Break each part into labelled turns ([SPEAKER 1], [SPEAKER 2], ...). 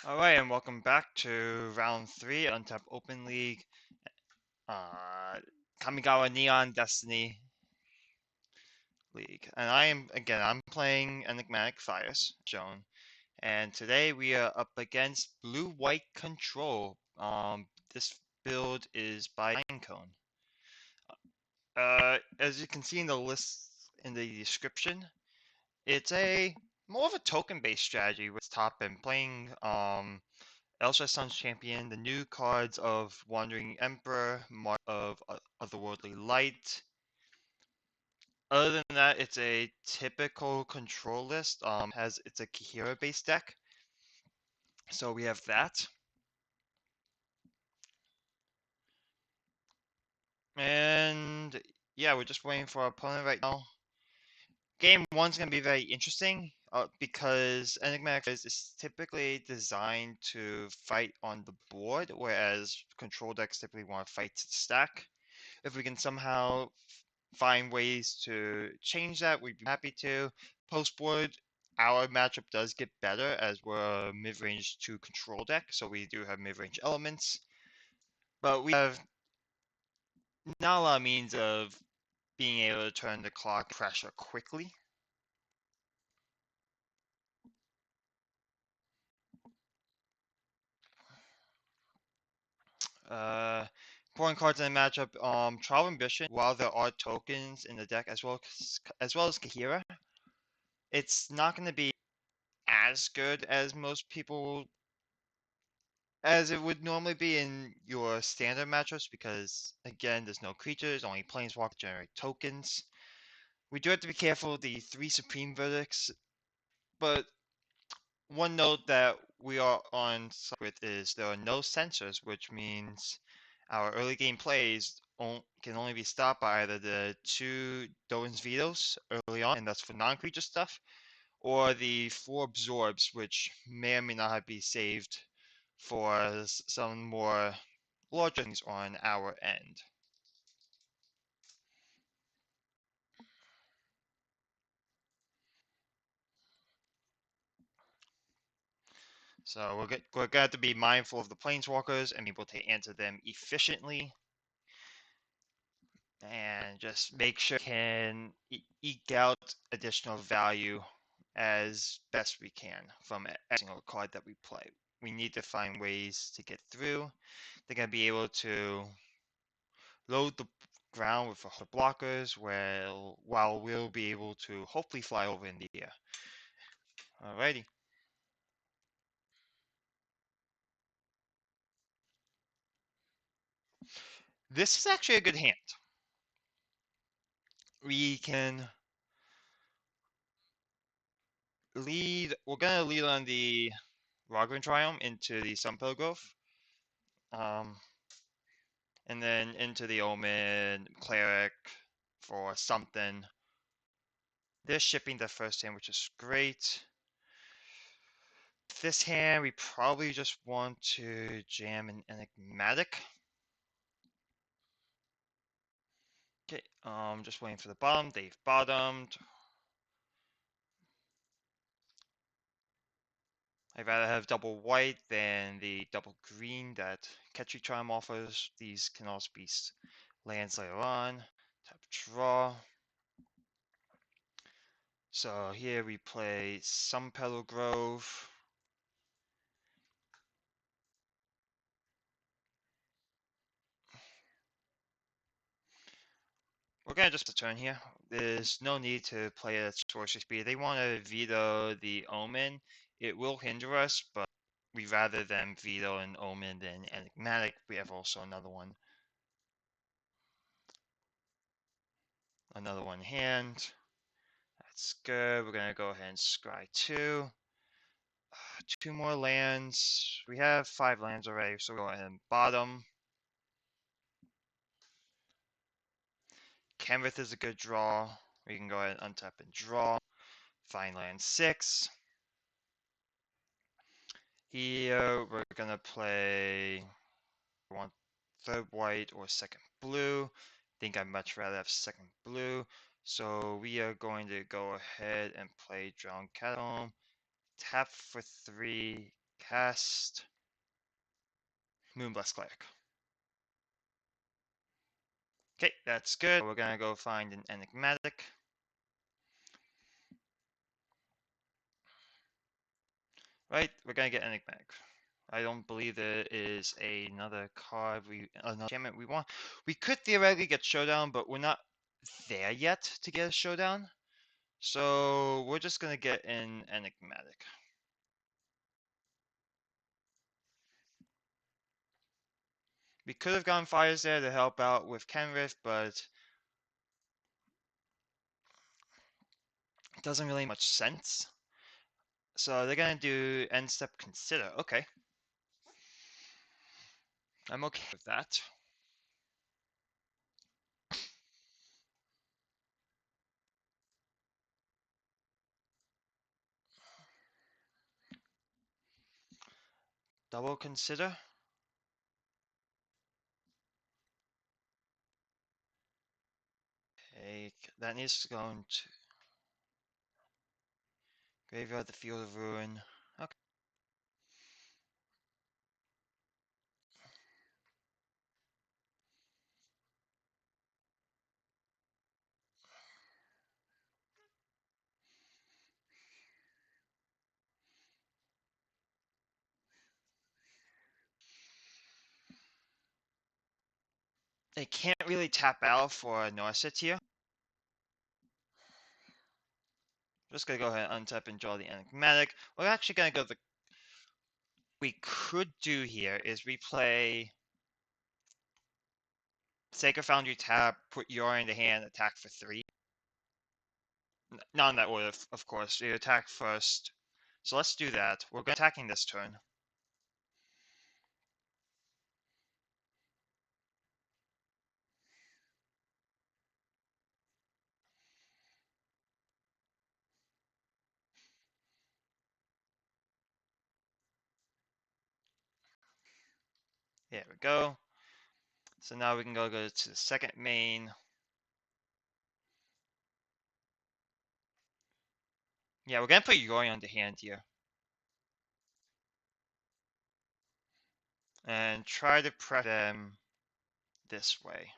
[SPEAKER 1] Alright, and welcome back to round 3 Untap Open League. Uh, Kamigawa Neon Destiny League. And I'm playing Enigmatic Fires, shown. And today we are up against Blue White Control. This build is by Pinecone. As you can see in the list in the description, it's a more of a token-based strategy with top and playing Elsha Sun's Champion, the new cards of Wandering Emperor, Mark of Otherworldly Light. Other than that, it's a typical control list. It's a Kihira based deck. So we have that. And yeah, we're just waiting for our opponent right now. Game one's gonna be very interesting because Enigmatic is typically designed to fight on the board, whereas control decks typically want to fight to the stack. If we can somehow find ways to change that, we'd be happy to. Post board, our matchup does get better as we're a mid-range to control deck, so we do have mid-range elements. But we have not a lot of means of being able to turn the clock pressure quickly. Uh, Important cards in the matchup, Trial Ambition, while there are tokens in the deck as well as Kahira, it's not going to be as good as most people as it would normally be in your standard matchups because again there's no creatures, only planeswalkers generate tokens. We do have to be careful of the 3 supreme verdicts, but one note that we are on with is there are no sensors, which means our early game plays can only be stopped by either the 2 Doan's Vetoes early on, and that's for non-creature stuff, or the 4 Absorbs, which may or may not be saved for some more larger things on our end. So we're going to have to be mindful of the planeswalkers and be able to answer them efficiently, and just make sure we can eke out additional value as best we can from every single card that we play. We need to find ways to get through. They're going to be able to load the ground with the blockers, while we'll be able to hopefully fly over in the air. Alrighty. This is actually a good hand. We can lead. We're gonna lead on the Raglan Triumph into the Sunpil Grove, um, and then into the Omen Cleric for something. They're shipping the first hand, which is great. This hand, we probably just want to jam an Enigmatic. Okay, just waiting for the bottom. They've bottomed. I'd rather have double white than the double green that Catchy Charm offers. These can also be lands later on. Tap draw. So here we play Sunpetal Grove. We're gonna just a turn here. There's no need to play at sorcery speed. They want to veto the Omen. It will hinder us, but we rather than veto an Omen than Enigmatic. We have also another one hand. That's good. We're gonna go ahead and scry 2. 2 more lands. We have 5 lands already, so we'll go ahead and bottom. Canvas is a good draw. We can go ahead and untap and draw. Find land 6. Here we're gonna play one third white or second blue. Think I'd much rather have second blue. So we are going to go ahead and play Drowned Catacomb. Tap for 3, cast Moonblast Cleric. Okay, that's good. We're gonna go find an Enigmatic. Right, we're gonna get Enigmatic. I don't believe there is another card another enchantment we want. We could theoretically get Showdown, but we're not there yet to get a Showdown. So we're just gonna get an Enigmatic. We could have gone Fires there to help out with Kenrith, but it doesn't really make much sense. So they're gonna do end step Consider. Okay. I'm okay with that. Double Consider. Okay, that needs to go into Graveyard, the Field of Ruin. Okay. They can't really tap out for Norset here. Just gonna go ahead and untap and draw the Enigmatic. We're actually gonna go we could do here is we play Sacred Foundry tap, put Yora in the hand, attack for 3. Not in that order, of course. You attack first. So let's do that. We're attacking this turn. There we go. So now we can go to the second main. Yeah, we're gonna put Yori on the hand here. And try to press them this way.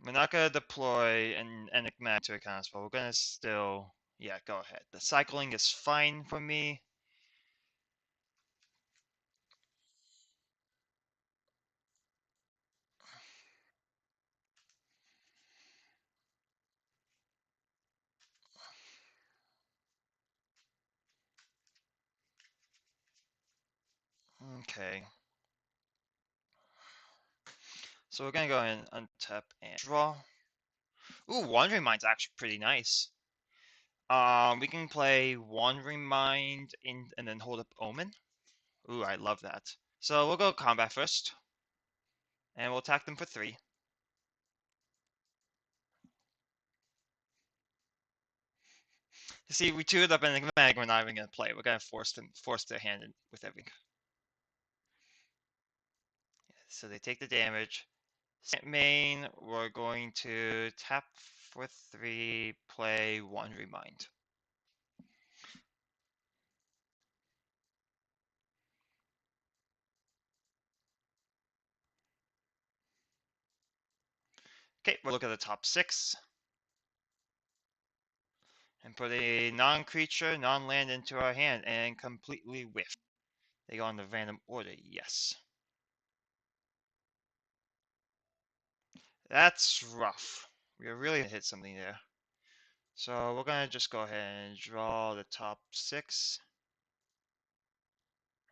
[SPEAKER 1] We're not gonna deploy an Enigmatic to a counter spell. We're gonna still, yeah, go ahead. The cycling is fine for me. Okay. So we're gonna go ahead and untap and draw. Ooh, Wandering Mind's actually pretty nice. We can play Wandering Mind and then hold up Omen. Ooh, I love that. So we'll go combat first. And we'll attack them for 3. You see, we 2'd up Enigmatic, we're not even gonna play. We're gonna force their hand in with everything. So they take the damage. Second main, we're going to tap for 3, play Wandering Mind. Okay, we'll look at the top 6. And put a non-creature, non-land into our hand and completely whiff. They go on the random order, yes. That's rough. We're really gonna hit something there. So we're gonna just go ahead and draw the top 6.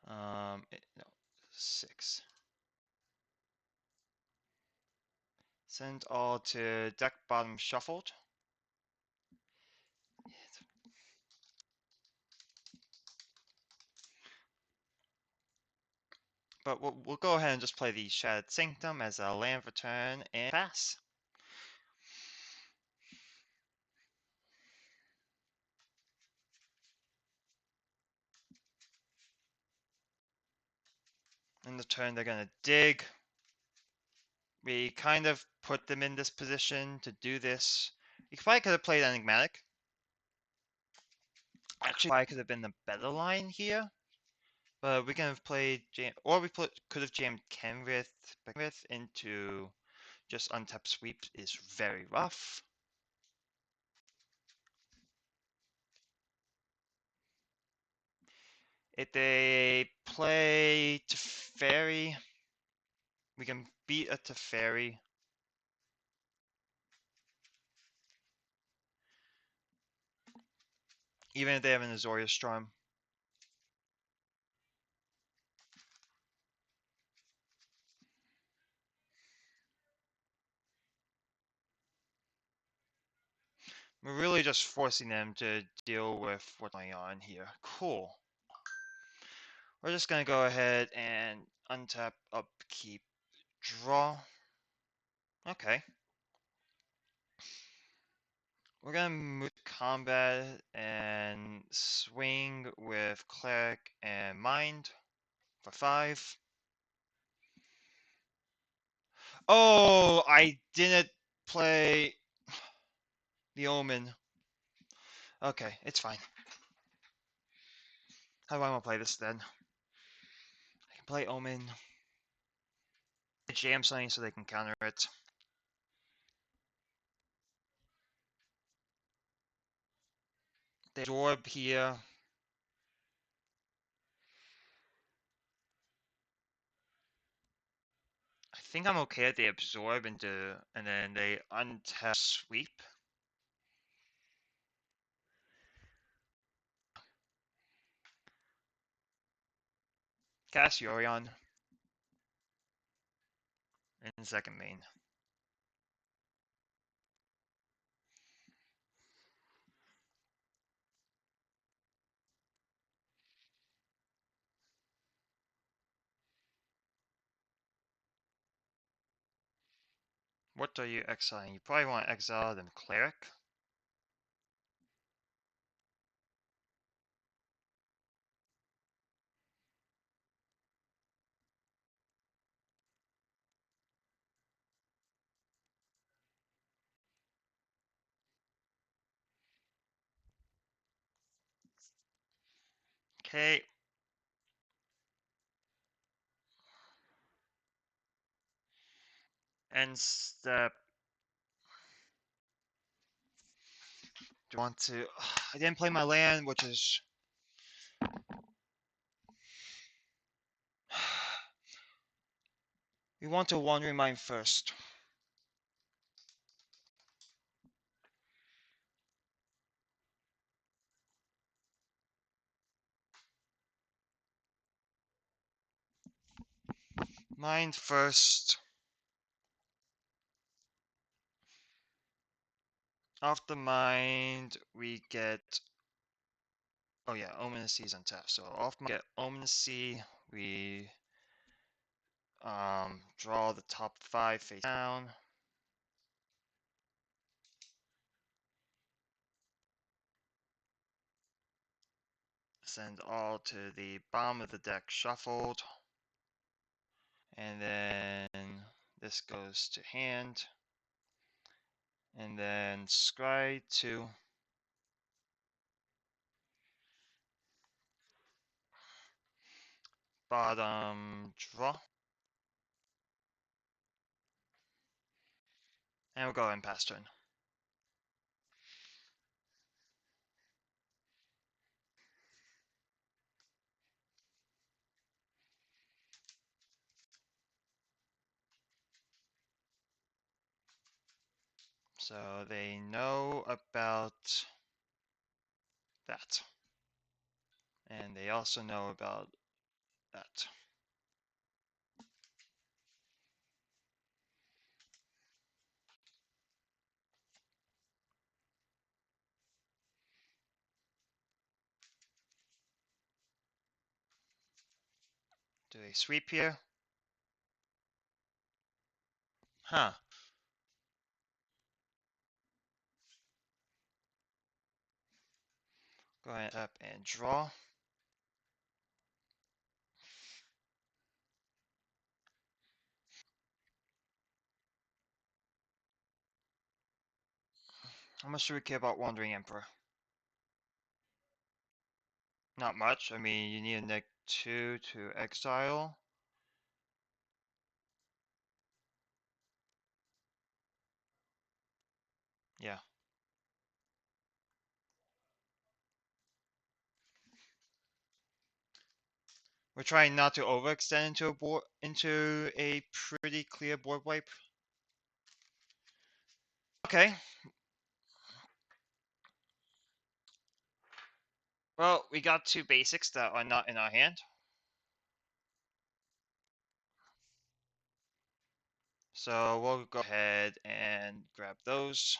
[SPEAKER 1] No, 6. Send all to deck bottom shuffled. But we'll go ahead and just play the Shattered Sanctum as a land return and pass. In the turn, they're gonna dig. We kind of put them in this position to do this. You probably could have played Enigmatic. actually probably could have been the better line here. But we can have played or we could have jammed Kenrith into just untap sweep is very rough. If they play Teferi, we can beat a Teferi. Even if they have an Azorius Storm. We're really just forcing them to deal with what's going on here. Cool. We're just gonna go ahead and untap, upkeep, draw. Okay. We're gonna move to combat and swing with cleric and mind for 5. Oh, I didn't play the Omen. Okay, it's fine. How do I want to play this then? I can play Omen. Jam something so they can counter it. They absorb here. I think I'm okay if they absorb into, and then they untap sweep. Cast Yorion in second main. What are you exiling? You probably want to exile them cleric. Okay. End step. Do you want to? I didn't play my land, which is. We want to Wandering Mind first. Mind first. Off the mind, we get. Oh yeah, Ominous Sea is untapped. So off my get Ominous Sea, we draw the top 5 face down. Send all to the bottom of the deck shuffled. And then this goes to hand. And then scry to bottom draw. And we'll go ahead and pass turn. So they know about that. And they also know about that. Do they sweep here? Huh. Go ahead up and draw. How much do we care about Wandering Emperor? Not much. I mean, you need a -2 to exile. Yeah. We're trying not to overextend into a pretty clear board wipe. Okay. Well, we got two basics that are not in our hand. So we'll go ahead and grab those.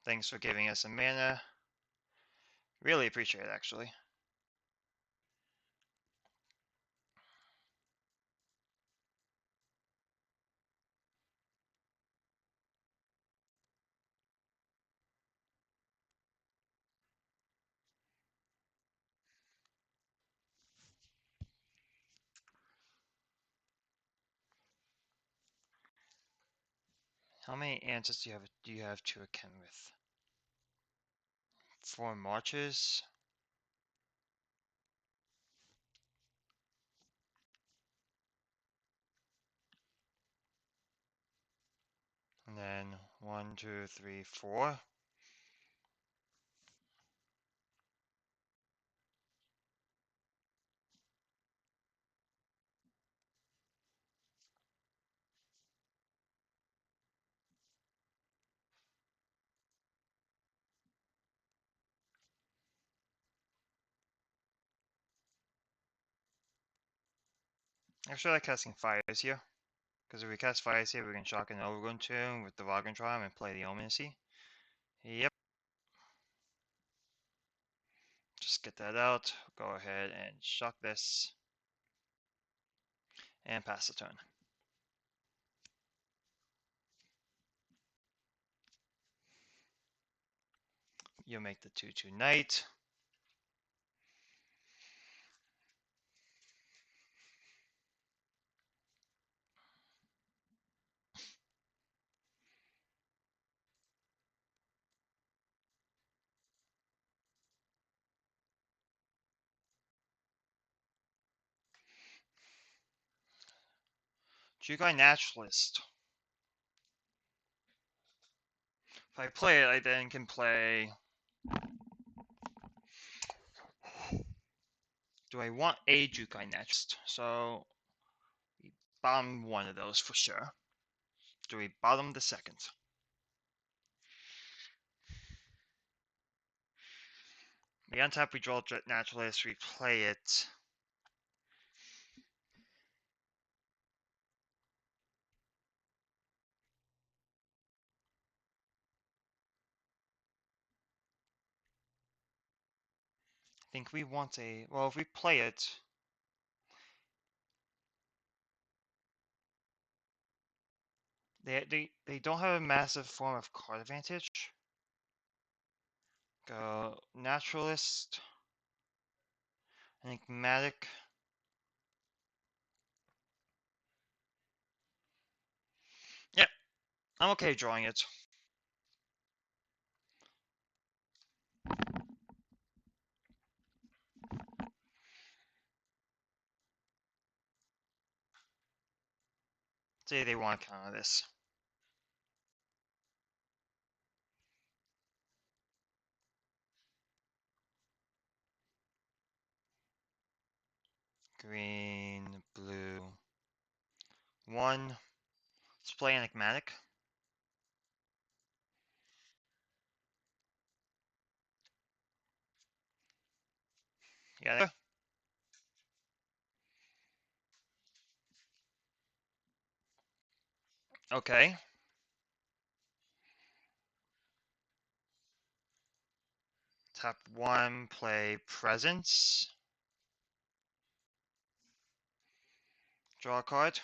[SPEAKER 1] Thanks for giving us some mana. Really appreciate it, actually. How many answers do you have to reckon with? 4 marches. And then 1, 2, 3, 4. Actually, I like casting fires here. Because if we cast fires here, we can shock an Overgrown Tomb with the Vagrantron and play the Ominacy. Yep. Just get that out. Go ahead and shock this. And pass the turn. You'll make the 2/2 Knight. Jugai Naturalist. If I play it, I then can play... Do I want a Jugai Naturalist? So, we bottom one of those for sure. Do we bottom the second? We untap, we draw Naturalist, we play it. I think we want a... Well, if we play it... They don't have a massive form of card advantage. Go Naturalist. Enigmatic. Yep, I'm okay drawing it. Say they want to counter this. Green, blue. 1. Let's play Enigmatic. Yeah. Okay. Tap 1, play Presence. Draw a card.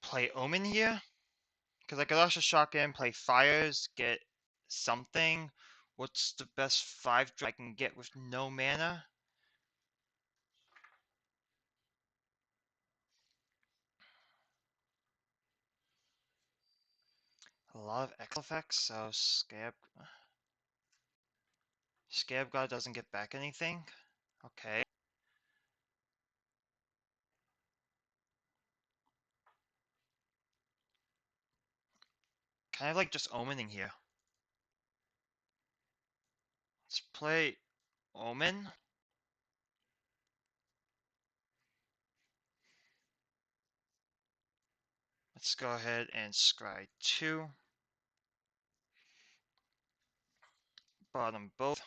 [SPEAKER 1] play Omen here? Because I could also shotgun, play Fires, get something. What's the best 5 I can get with no mana? A lot of X effects, so Scab God doesn't get back anything. Okay. Kind of like just Omening here. Let's play Omen. Let's go ahead and scry 2. Bottom both.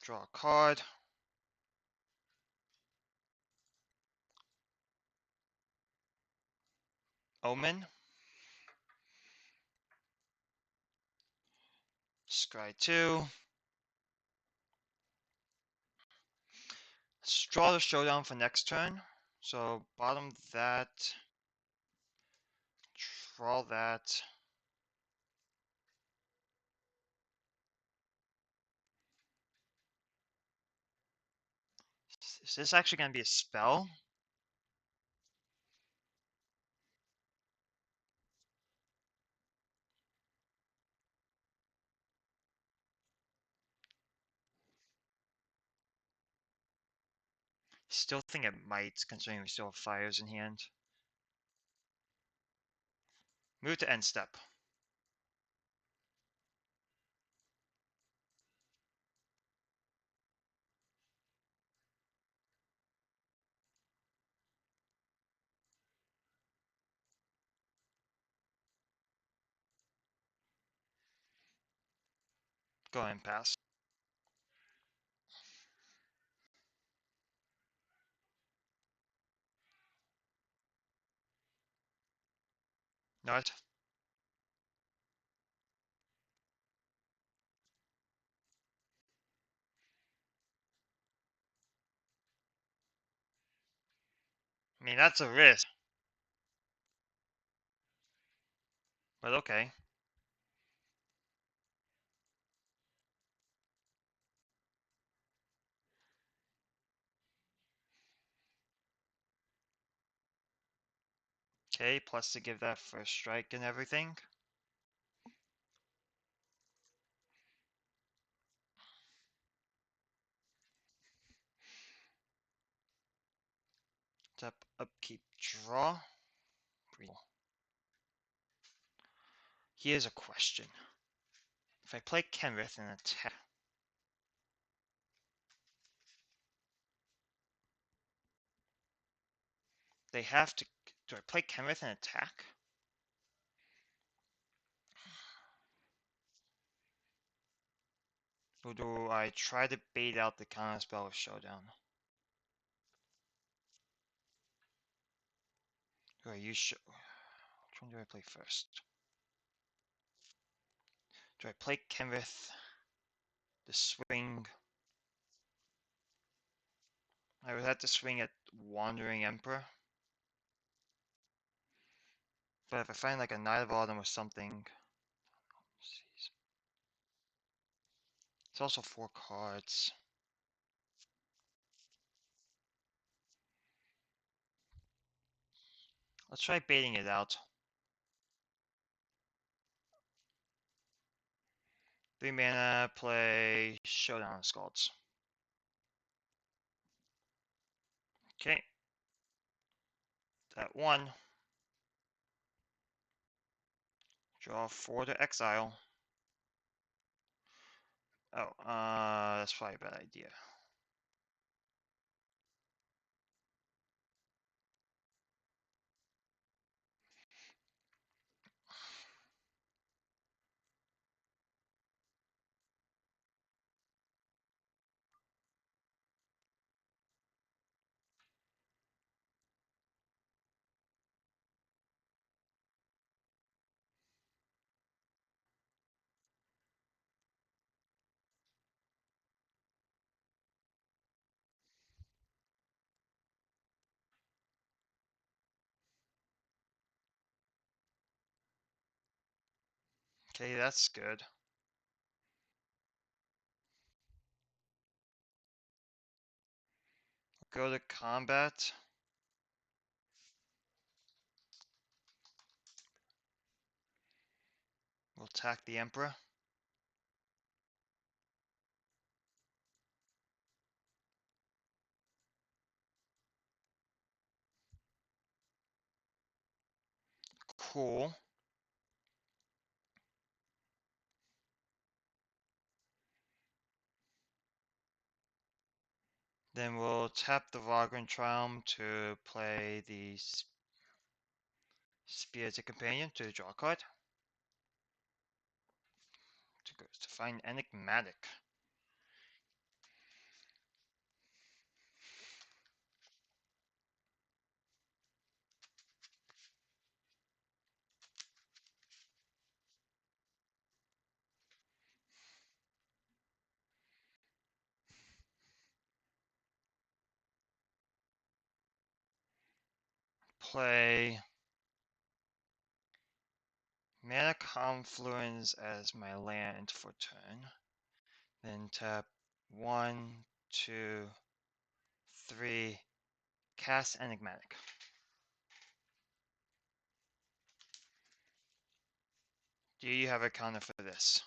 [SPEAKER 1] Draw a card. Omen. Scry 2. Let's draw the showdown for next turn. So bottom that. Draw that. Is this actually going to be a spell? Still think it might, considering we still have Fires in hand. Move to end step. Go ahead and pass. Not. I mean, that's a risk, but okay. Okay, plus to give that first strike and everything. Tap, upkeep, draw. Here's a question. If I play Kenrith and attack, they have to. Do I play Kenrith and attack? Or do I try to bait out the counter spell with Showdown? Do I use which one do I play first? Do I play Kenrith? The swing. I would have to swing at Wandering Emperor. But if I find like a Knight of Autumn or something. It's also 4 cards. Let's try baiting it out. 3 mana, play Showdown Scalds. Okay. That 1. Draw 4 to exile. Oh, that's probably a bad idea. Okay, that's good. Go to combat. We'll attack the Emperor. Cool. Then we'll tap the Vagrant Triumph to play the Spirited Companion to draw a card. To find Enigmatic. Play Mana Confluence as my land for turn. Then tap 1, 2, 3, cast Enigmatic. Do you have a counter for this?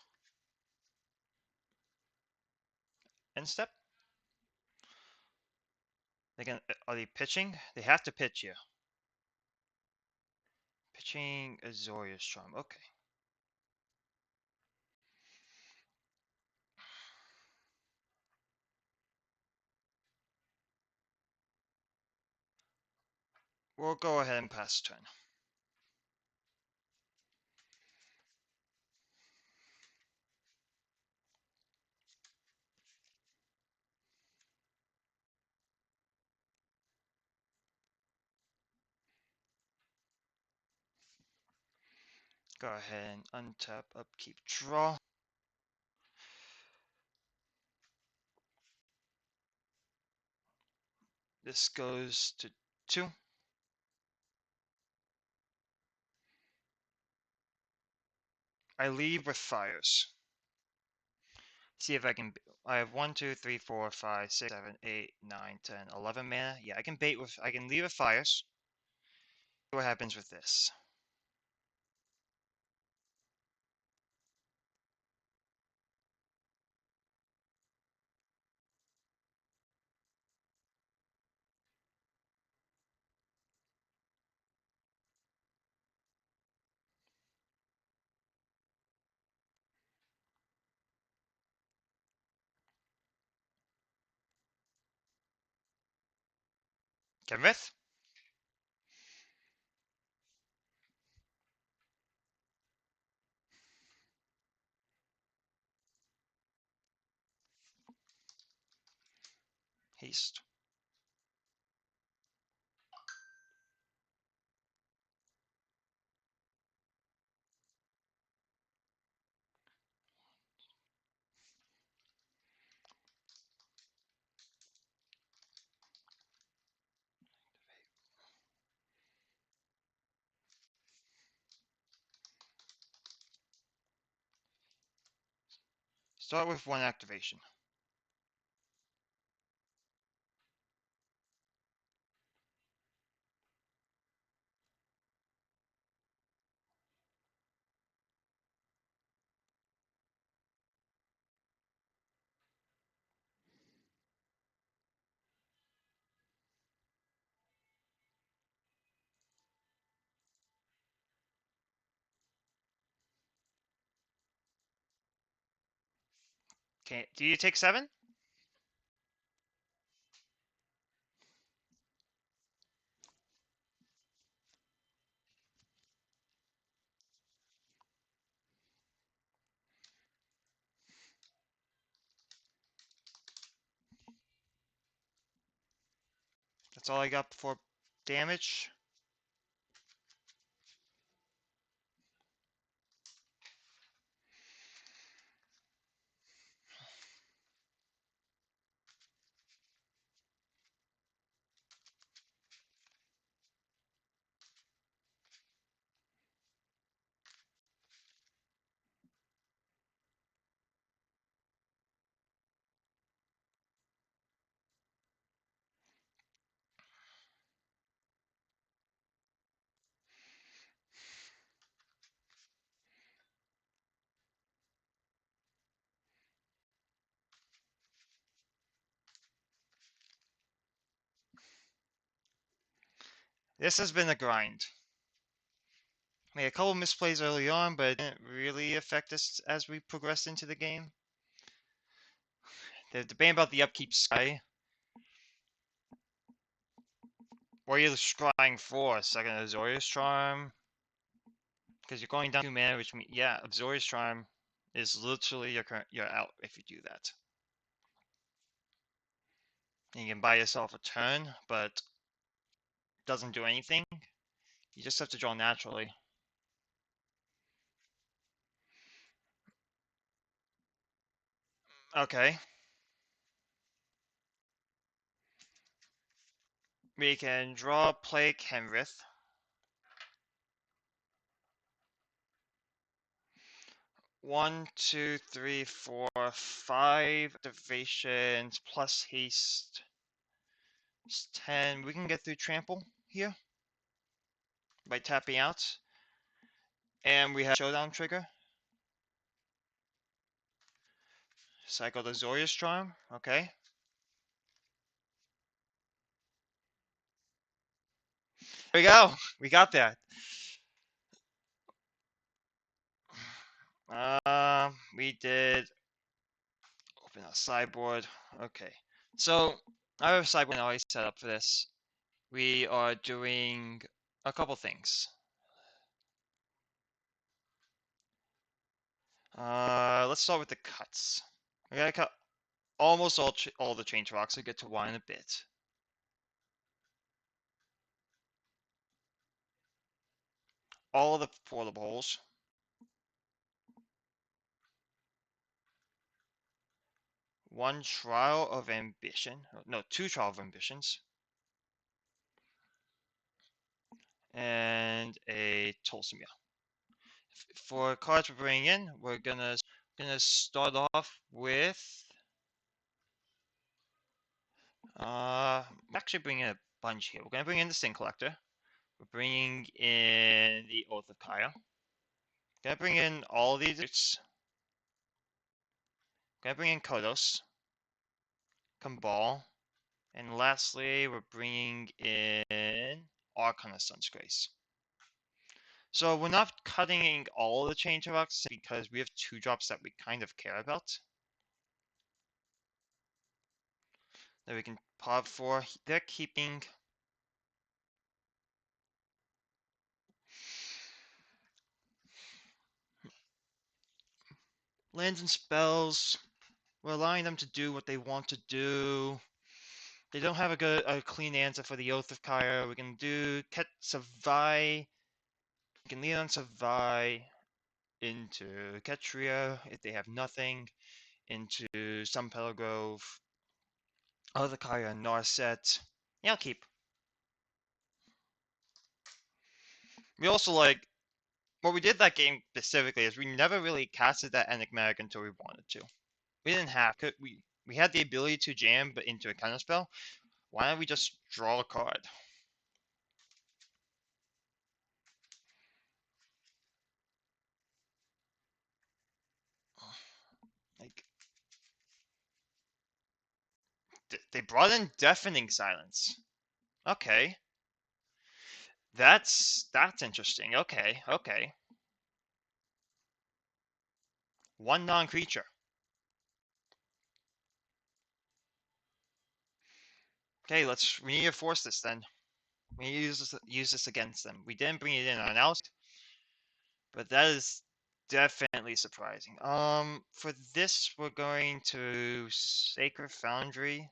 [SPEAKER 1] End step? Are they pitching? They have to pitch you. Pitching Azorius Charm. Okay. We'll go ahead and pass turn. Go ahead and untap, upkeep, draw. This goes to 2. I leave with fires. See if I can. I have 1, 2, 3, 4, 5, 6, 7, 8, 9, 10, 11 mana. Yeah, I can bait with. I can leave with fires. See what happens with this. Kenneth? Haste. Start with 1 activation. Okay, do you take 7? That's all I got before damage. This has been a grind. Made a couple misplays early on, but it didn't really affect us as we progressed into the game. The debate about the upkeep Sky. What are you scrying for? Second Azorius Charm? Because you're going down 2 mana, which means, yeah, Azorius Charm is literally your out if you do that. And you can buy yourself a turn, but doesn't do anything. You just have to draw naturally. Okay. We can draw play Kenrith. 1, 2, 3, 4, 5 activations plus haste. It's 10. We can get through trample here by tapping out. And we have showdown trigger. Cycle the Zorius Charm. Okay. There we go. We got that. We did open a sideboard. Okay. So I have a sideboard already set up for this. We are doing a couple things. Let's start with the cuts. We gotta cut almost all the change rocks. I'll get to one in a bit. All of the portable holes. One trial of ambition. No, 2 trial of ambitions. And a Tulsa meal. For cards we're bringing in, we're gonna start off with actually bringing in a bunch here. We're gonna bring in the Sin Collector. We're bringing in the Oath of Kaya. Gonna bring in all these. Gonna bring in Kodos, Kambal, and lastly, we're bringing in Arcana Sun's Grace. So we're not cutting all the change rocks because we have 2 drops that we kind of care about that we can pop for. They're keeping lands and spells. We're allowing them to do what they want to do. They don't have a clean answer for the Oath of Kaya. We can do Savai. We can lead on Savai into Ketria if they have nothing, into some Grove, Oath of Kaya, Narset. Yeah, I'll keep. We also what we did that game specifically is we never really casted that Enigmatic until we wanted to. We didn't have we had the ability to jam but into a counter spell. Why don't we just draw a card? Like they brought in deafening silence. Okay, that's interesting. Okay, okay. One non-creature. Okay, let's reinforce this then. We use this against them. We didn't bring it in on Alst, but that is definitely surprising. For this, we're going to Sacred Foundry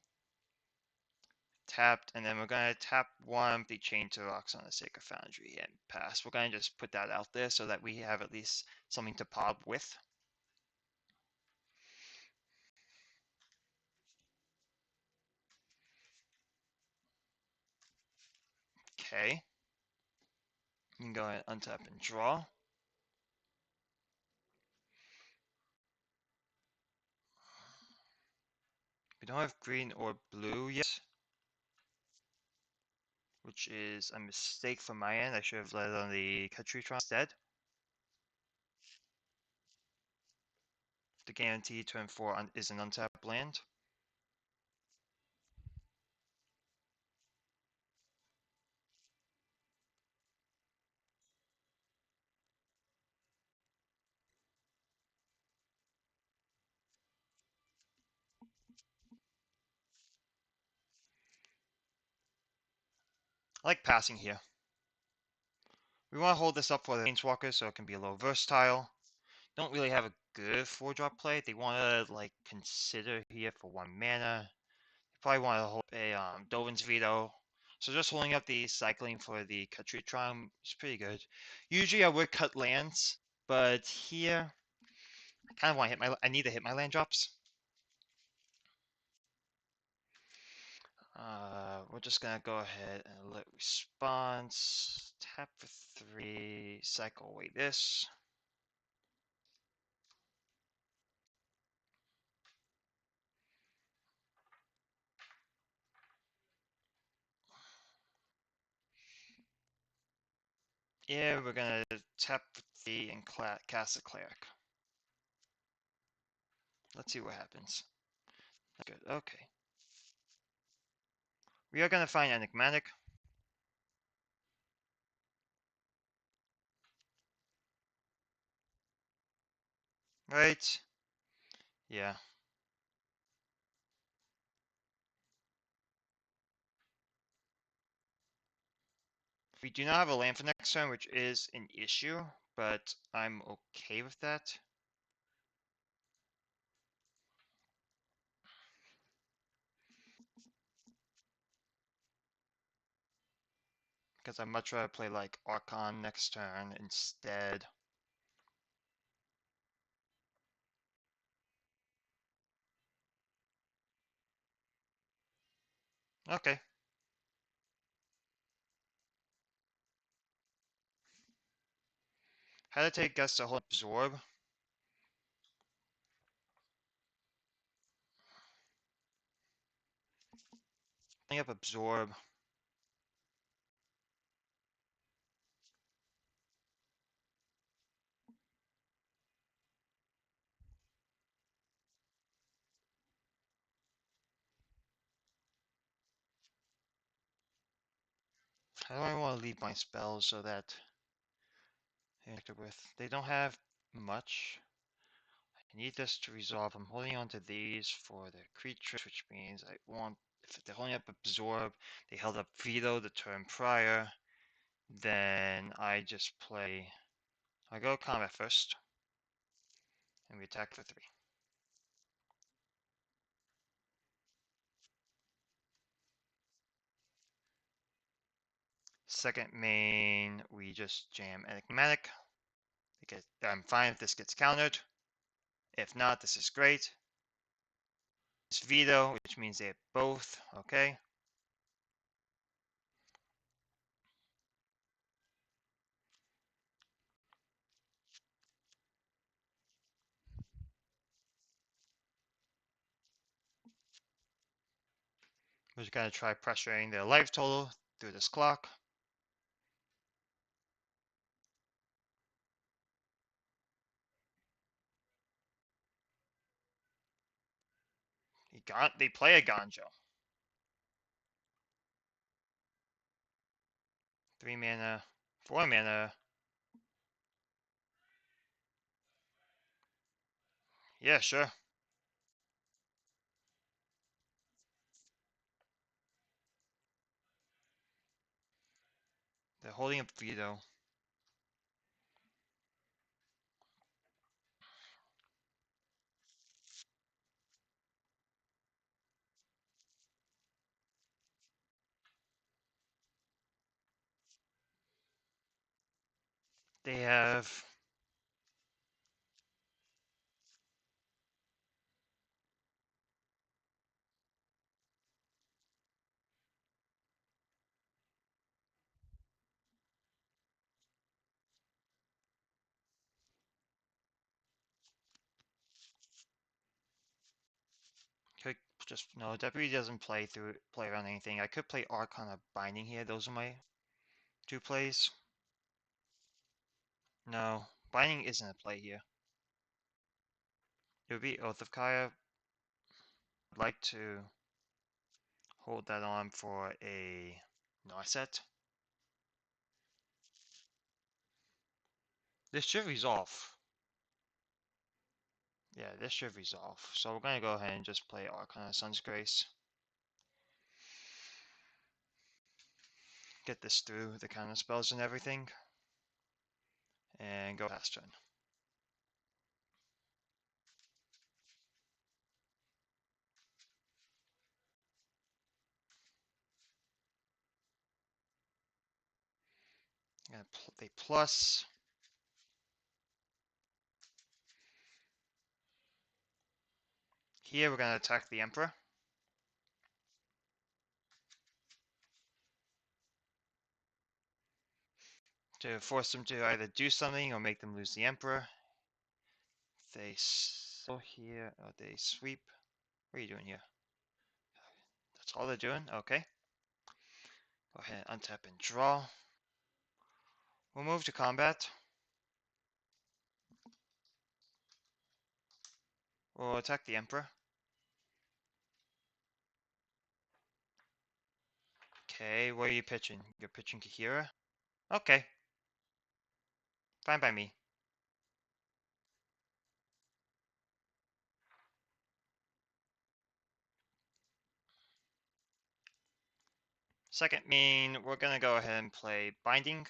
[SPEAKER 1] tapped, and then we're gonna tap one of the Chain to Rocks on the Sacred Foundry and pass. We're gonna just put that out there so that we have at least something to pop with. Okay. You can go ahead and untap and draw. We don't have green or blue yet, which is a mistake from my end. I should have led on the Katritron instead. The guarantee turn 4 is an untapped land. I like passing here. We want to hold this up for the Planeswalkers so it can be a little versatile. Don't really have a good 4-drop play. They want to like consider here for 1 mana. They probably want to hold a Dovin's Veto. So just holding up the cycling for the Katritron is pretty good. Usually I would cut lands, but here I kind of want to hit my. I need to hit my land drops. We're just gonna go ahead and let response tap for 3, cycle away this. Yeah, we're gonna tap for 3 and cast a cleric. Let's see what happens. Good. Okay. We are gonna find Enigmatic. Right? Yeah. We do not have a land for next turn, which is an issue, but I'm okay with that. Because I'd much rather play like Archon next turn instead. Okay. How to take guess to hold absorb. Bring up absorb. How do I want to leave my spells so that with they don't have much. I need this to resolve. I'm holding on to these for the creatures, which means I want if they're holding up absorb, they held up veto the turn prior, then I just play I go combat first and we attack for 3. Second main, we just jam Enigmatic. I'm fine if this gets countered. If not, this is great. It's veto, which means they have both. Okay. We're just gonna try pressuring their life total through this clock. They play a Ganjo. 3 mana, 4 mana. Yeah, sure. They're holding up veto. They have could just no. Deputy doesn't play around anything. I could play Archon of Binding here. Those are my 2 plays. No, Binding isn't a play here. It would be Oath of Kaya. I'd like to hold that on for a Narset. This should resolve. Yeah, this should resolve. So we're gonna go ahead and just play Archon of Sun's Grace. get this through the counter spells and everything, and go pass turn. They plus. Here we're gonna attack the Emperor. To force them to either do something or make them lose the Emperor. They here. Oh, they sweep. What are you doing here? That's all they're doing? Okay. Go ahead, untap and draw. We'll move to combat. We'll attack the Emperor. Okay, what are you pitching? You're pitching Kahira? Okay, fine by me. Second mean, we're gonna go ahead and play Binding.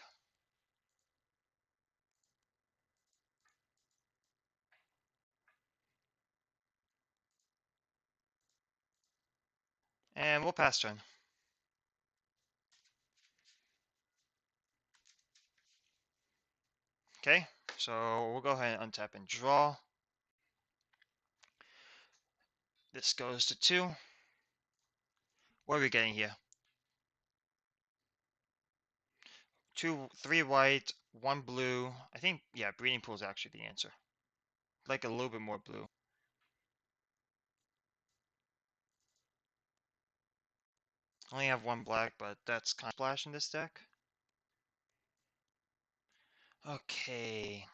[SPEAKER 1] And we'll pass turn. Okay, so we'll go ahead and untap and draw. This goes to 2. What are we getting here? 3 white, 1 blue. I think, yeah, Breeding Pool is actually the answer. Like a little bit more blue. I only have 1 black, but that's kind of splash in this deck. Okay.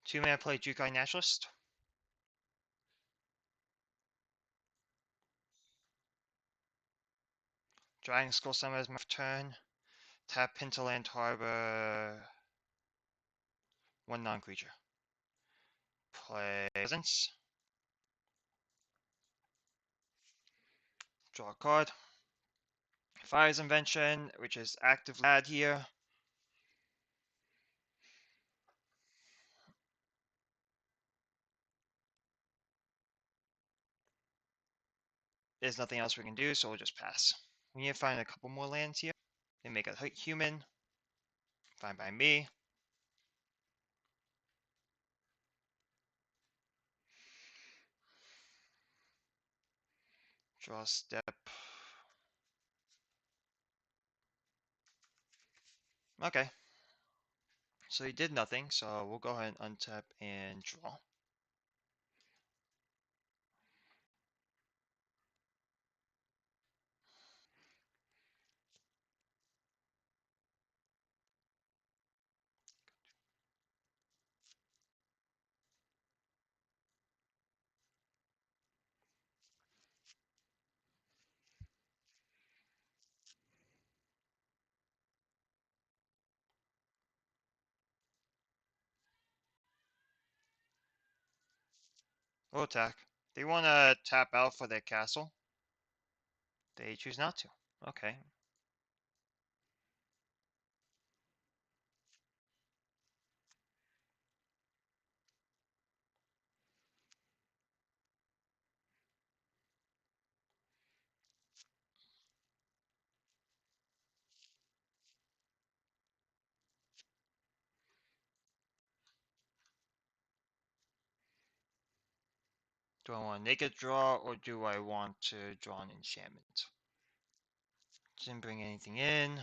[SPEAKER 1] Two-mana play Jukai Naturalist. Dragon Skull Summon as my turn. Tap Hinterland Harbor. 1 non-creature. Play Presence. Draw a card. Fire's Invention, which is actively add here. There's nothing else we can do, so we'll just pass. We need to find a couple more lands here. They make a human. Fine by me. Draw step. Okay. So he did nothing, so we'll go ahead and untap and draw. We'll attack. They want to tap out for their castle. They choose not to. Okay. Do I want a naked draw or do I want to draw an enchantment? Didn't bring anything in.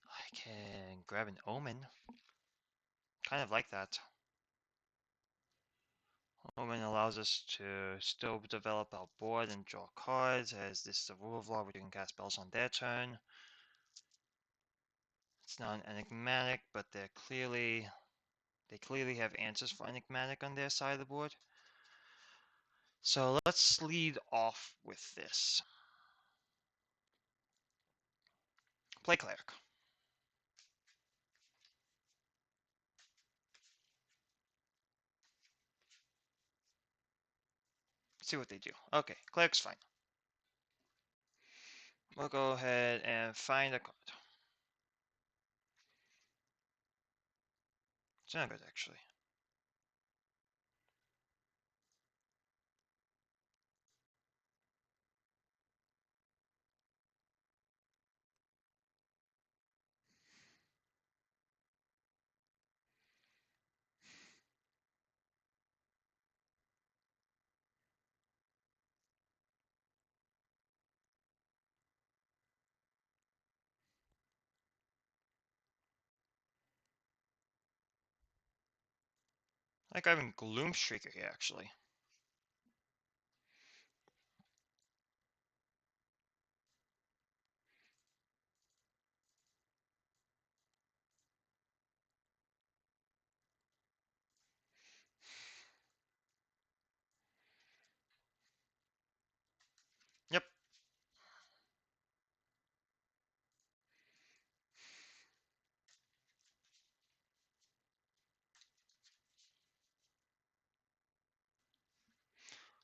[SPEAKER 1] I can grab an omen. Kind of like that. Omen allows us to still develop our board and draw cards, as this is a rule of law where you can cast spells on their turn. It's not an enigmatic, but they clearly have answers for enigmatic on their side of the board. So let's lead off with this. Play cleric. See what they do. Okay, cleric's fine. We'll go ahead and find a card. It's not good, actually. I like having Gloom Streaker here, actually. Yep.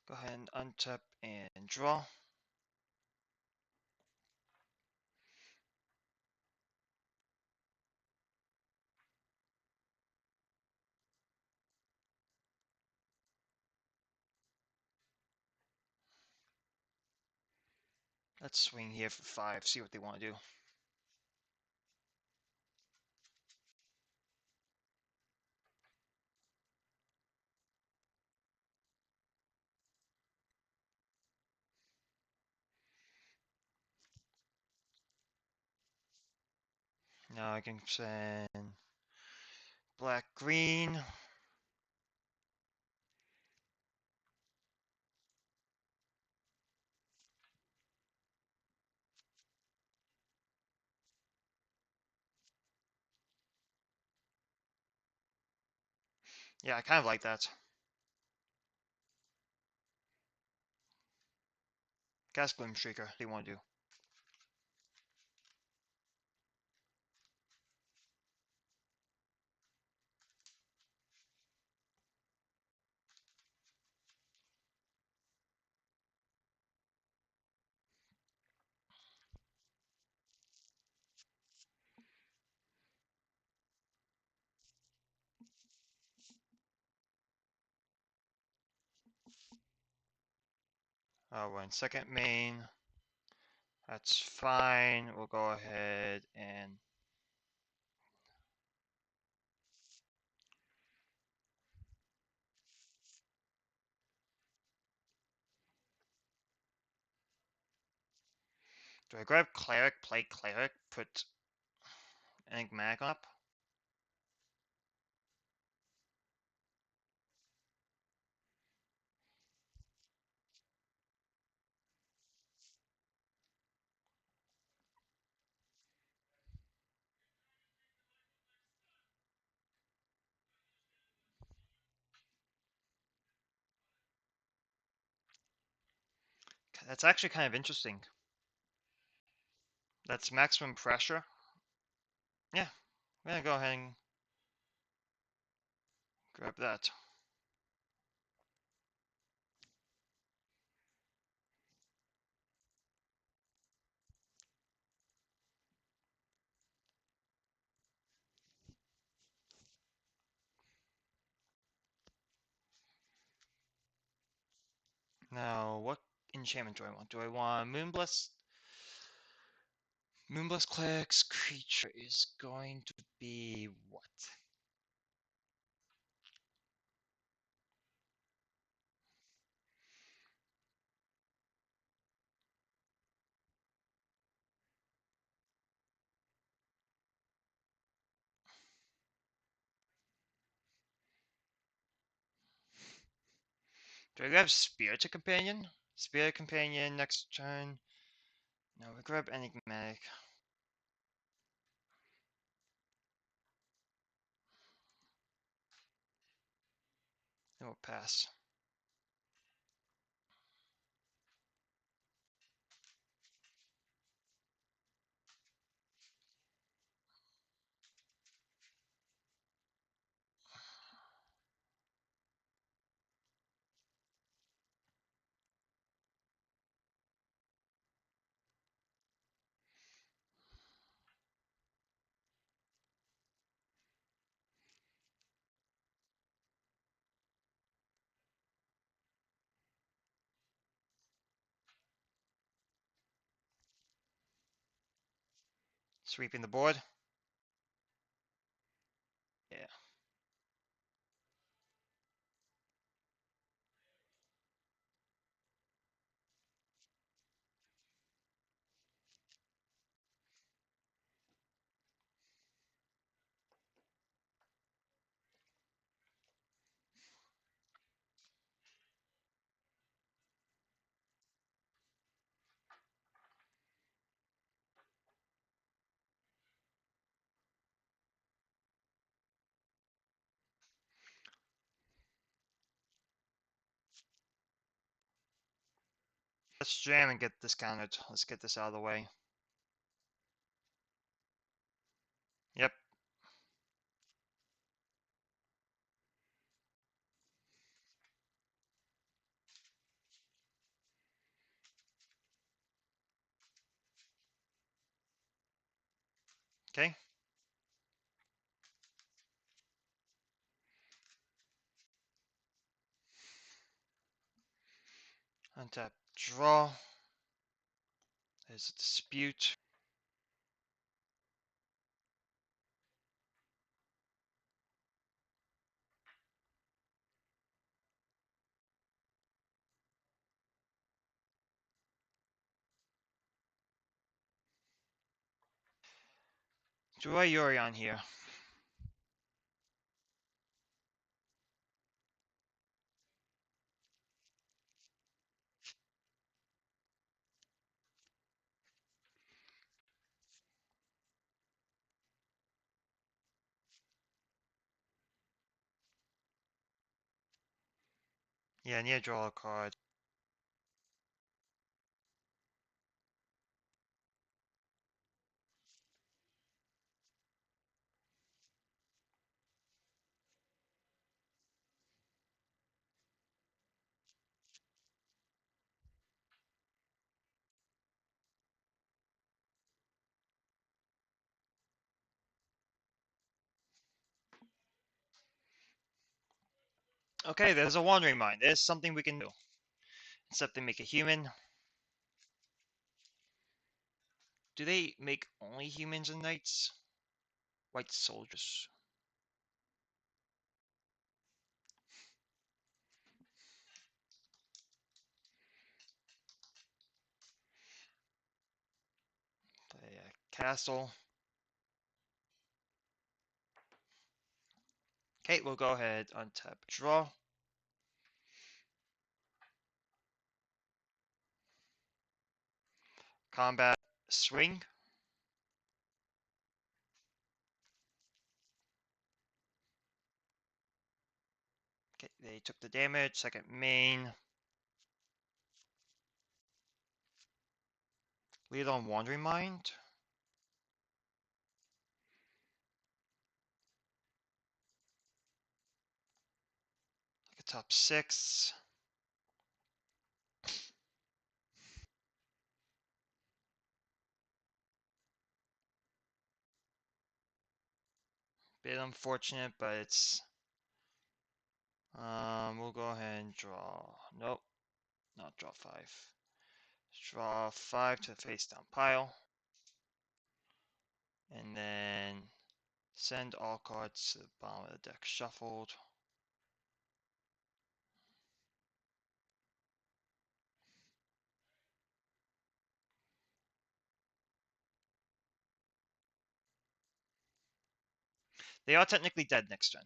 [SPEAKER 1] Go ahead and untap and draw. Let's swing here for 5, see what they want to do. Now I can send black, green. Yeah, I kind of like that. Gas Gloom Streaker, they want to do. We're in second main. That's fine. We'll go ahead and do I grab cleric, play cleric, put Enigmatic up? That's actually kind of interesting. That's maximum pressure. Yeah, I'm gonna go ahead and grab that. Now, what enchantment do I want? Do I want Moonbless? Moonbless Cleric's creature is going to be what? Do I grab Spirit Companion? Spirit Companion next turn. No, we grab Enigmatic. Then we'll pass. Sweeping the board. Yeah. Let's jam and get this countered. Let's get this out of the way. Yep. Okay. Untap. Draw. There's a dispute. Draw Yuri on here. Yeah, I need to draw a card. Okay, there's a wandering mind. There's something we can do. Except they make a human. Do they make only humans and knights? White soldiers. Play a castle. Okay, we'll go ahead, untap, draw. Combat, swing. Okay, they took the damage. Second main. Lead on Wandering Mind. Like a top 6. Bit unfortunate, but it's we'll go ahead and draw. Nope, not draw 5. Draw 5 to the face down pile. And then send all cards to the bottom of the deck shuffled. They are technically dead next turn.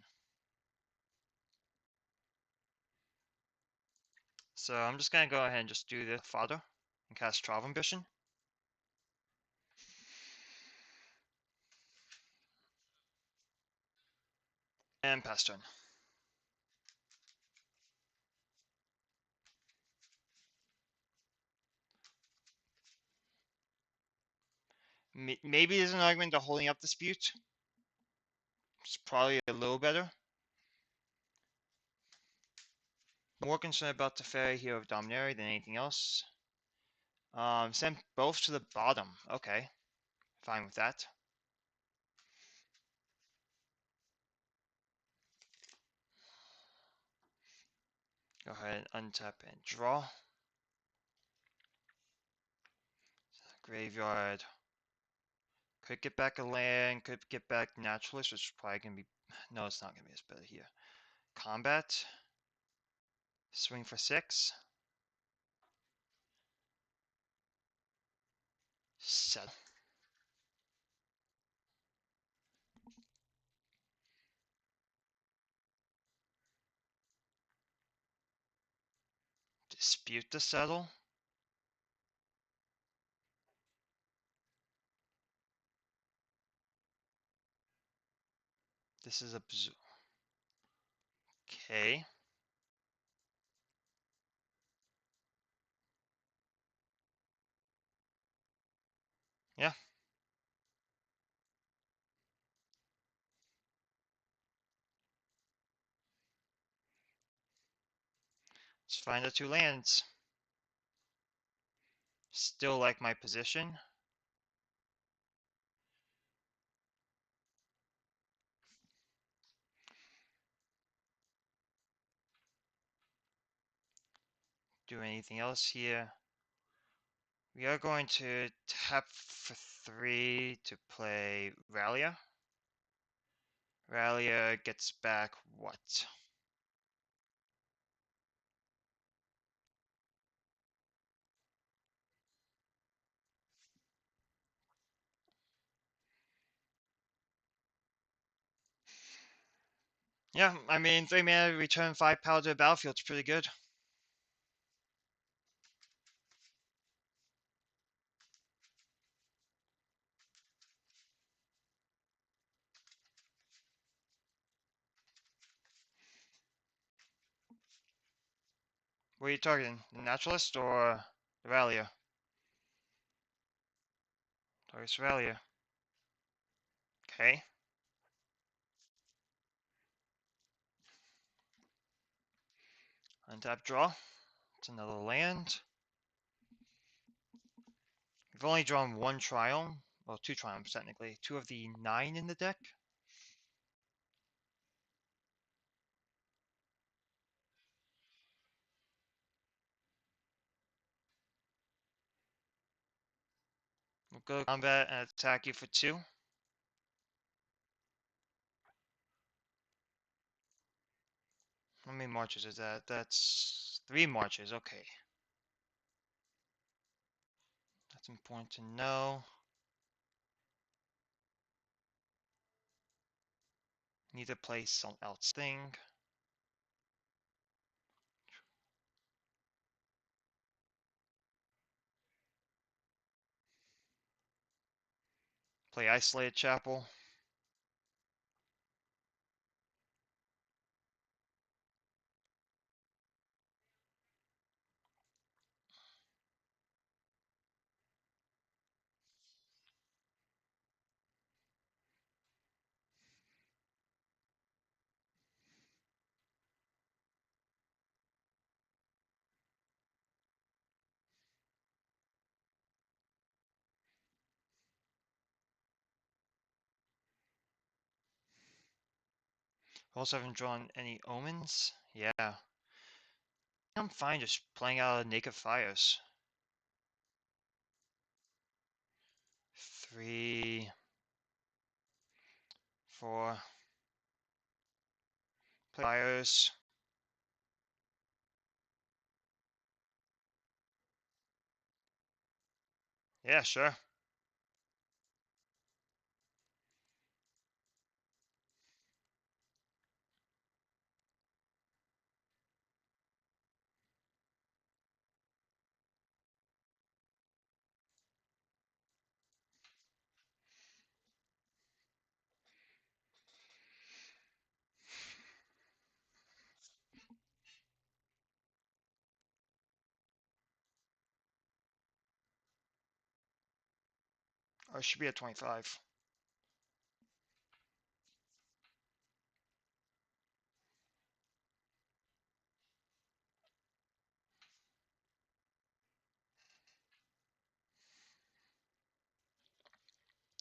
[SPEAKER 1] So I'm just going to go ahead and just do the father and cast Travel Ambition. And pass turn. Maybe there's an argument to holding up dispute. It's probably a little better. More concerned about the fairy here of Dominaria than anything else. Send both to the bottom. Okay, fine with that. Go ahead and untap and draw. Graveyard. Could get back a land, could get back Naturalist, which is probably going to be... No, it's not going to be as better here. Combat. Swing for 6. Settle. Dispute the settle. This is a... Okay. Yeah. Let's find the 2 lands. Still like my position. Do anything else here. We are going to tap for 3 to play Rallia. Rallia gets back what? Yeah, I mean, 3 mana, return 5 power to the battlefield's pretty good. What are you targeting? The Naturalist or the Rallia? Targets Rallia. Okay. Untap draw. It's another land. We've only drawn 1 Triumph. Well, 2 Triumphs, technically. 2 of the 9 in the deck. We'll go to combat and attack you for 2. How many marches is that? That's 3 marches, okay. That's important to know. Need to play some else thing. Play Isolated Chapel. Also haven't drawn any omens. Yeah. I'm fine just playing out Naked Fires. 3, 4. Play Fires. Yeah, sure. Or it should be at 25.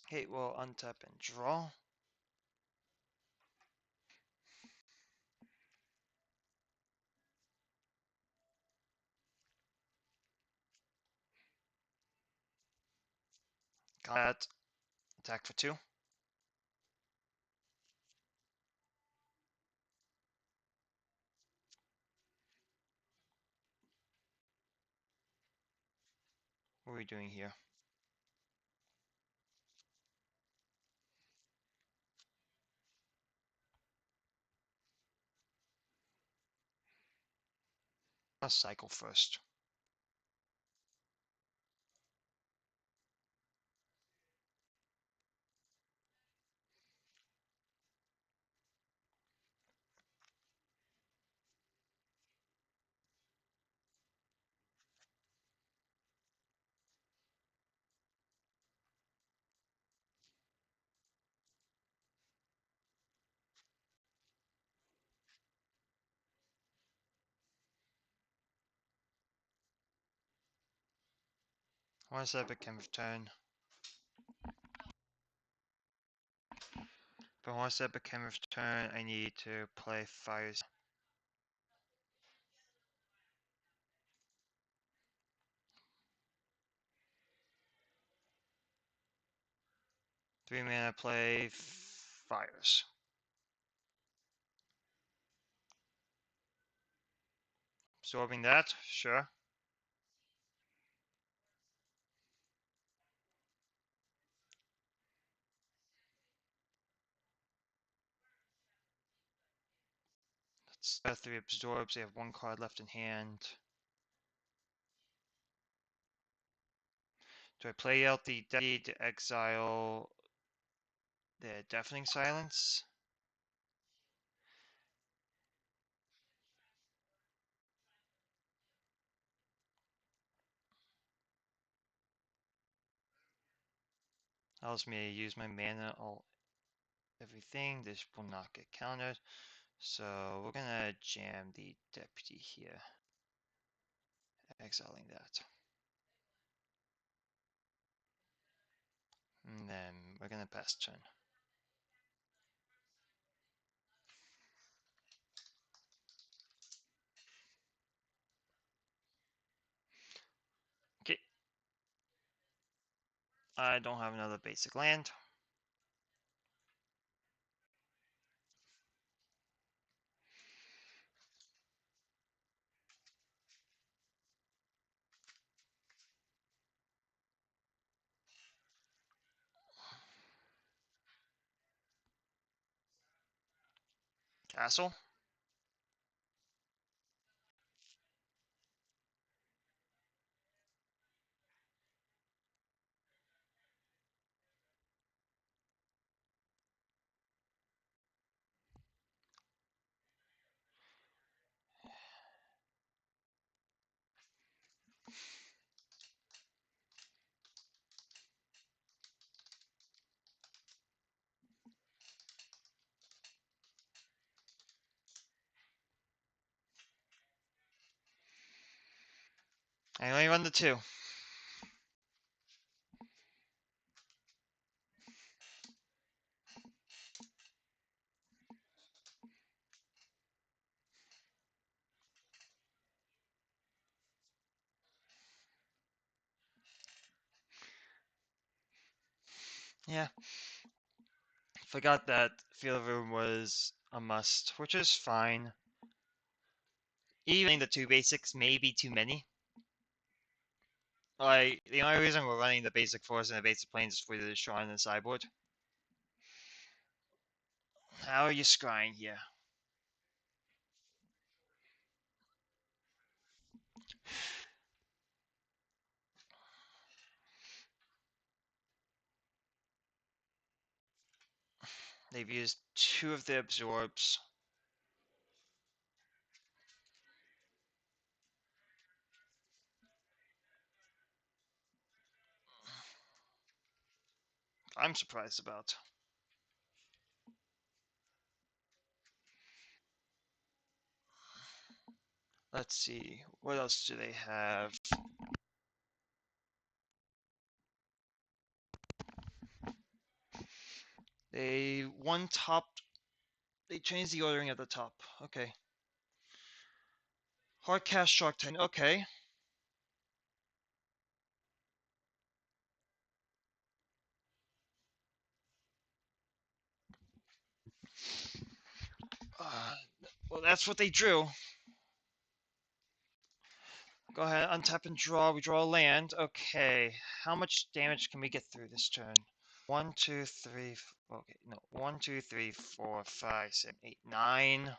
[SPEAKER 1] Okay, we'll untap and draw. Combat. Attack for 2. What are we doing here? Let's cycle first. Once I become return. But once I become return, I need to play fires. 3 mana, play fires. Absorbing that, sure. That's 3 absorbs. They have 1 card left in hand. Do I play out the Dead to exile the Deafening Silence? Allows me to use my mana, all everything. This will not get countered. So we're gonna jam the Deputy here, exiling that. And then we're gonna pass turn. Okay. I don't have another basic land. Castle. I only run the 2. Yeah. Forgot that Field Room was a must, which is fine. Even the 2 basics may be too many. Like, the only reason we're running the basic force and the basic planes is for the Shrine and the sideboard. How are you scrying here? They've used 2 of the absorbs. I'm surprised about. Let's see, what else do they have? They one top. They changed the ordering at the top. Okay. Hard cast Shark Tank. Okay. Well, that's what they drew. Go ahead, untap and draw. We draw a land. Okay. How much damage can we get through this turn? One, two, three. Okay, no. 1, 2, 3, 4, 5, 6, 8, 9.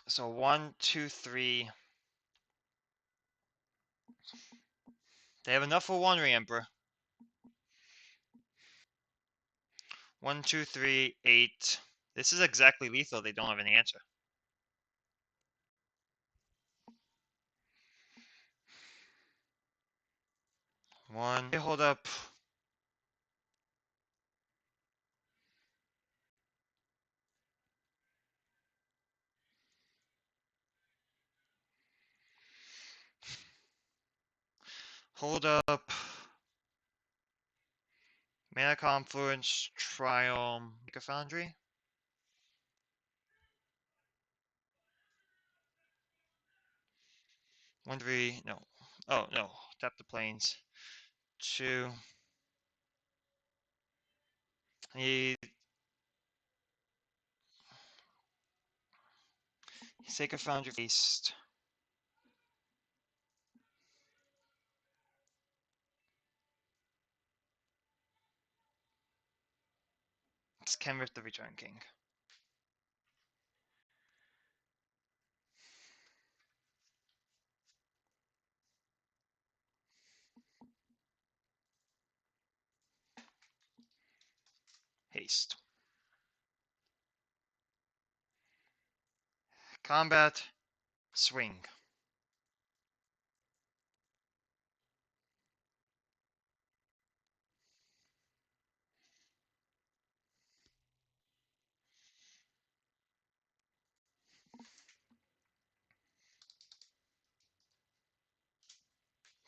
[SPEAKER 1] So 1, 2, 3. They have enough for Wandering Emperor. 1, 2, 3, 8. This is exactly lethal. They don't have an answer. One. Hold up. Hold up. Mana Confluence, Triumph, Mega Foundry. 1, 3, no. Oh, no. Tap the plains. 2. Need Sacred Foundry Feast. It's Kenrith the Return King. Haste. Combat. Swing.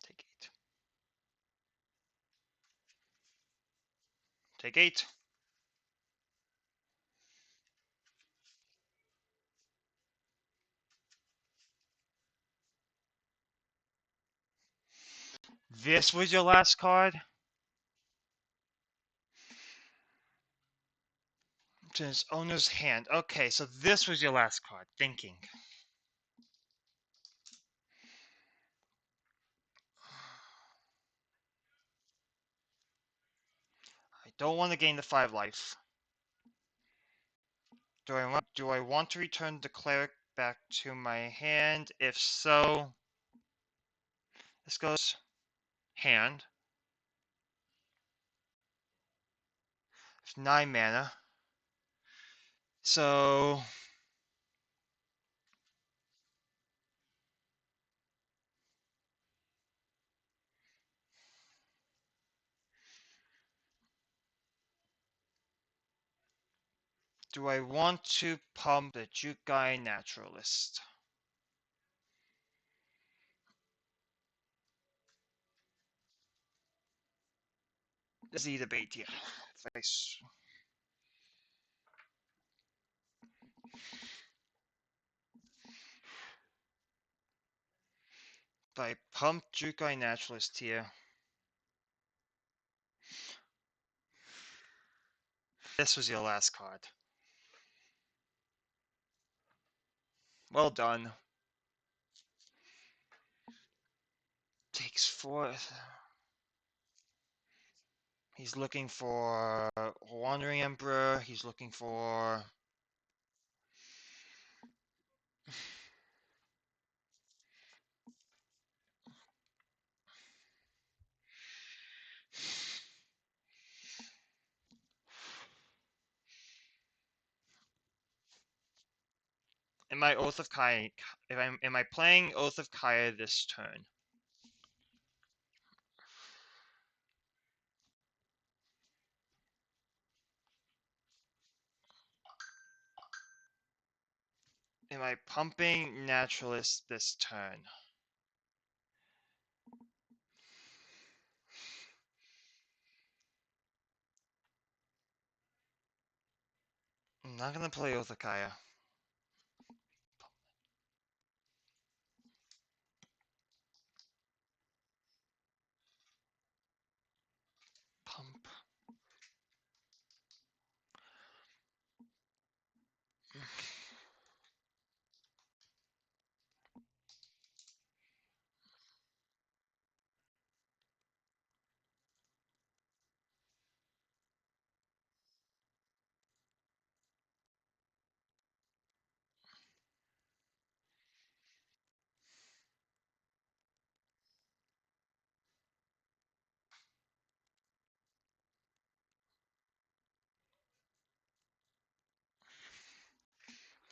[SPEAKER 1] Take 8. Take 8. This was your last card? To his owner's hand. Okay, so this was your last card. Thinking. I don't want to gain the 5 life. Do I want to return the cleric back to my hand? If so, this goes hand. 9 mana. So do I want to pump the Jukai Naturalist? This is the debate here. If I pump Jukai Naturalist here, this was your last card. Well done. Takes 4. He's looking for Wandering Emperor. He's looking for... Am I Oath of Kaya? Am I playing Oath of Kaya this turn? Am I pumping Naturalist this turn? I'm not gonna play Oath of Kaya. Pump.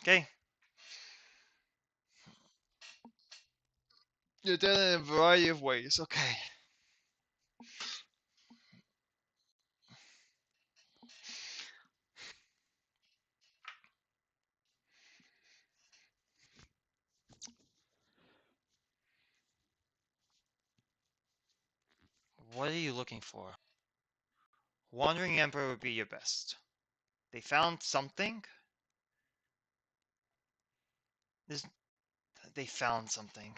[SPEAKER 1] Okay. You're dead in a variety of ways. Okay. What are you looking for? Wandering Emperor would be your best. They found something? There's, they found something.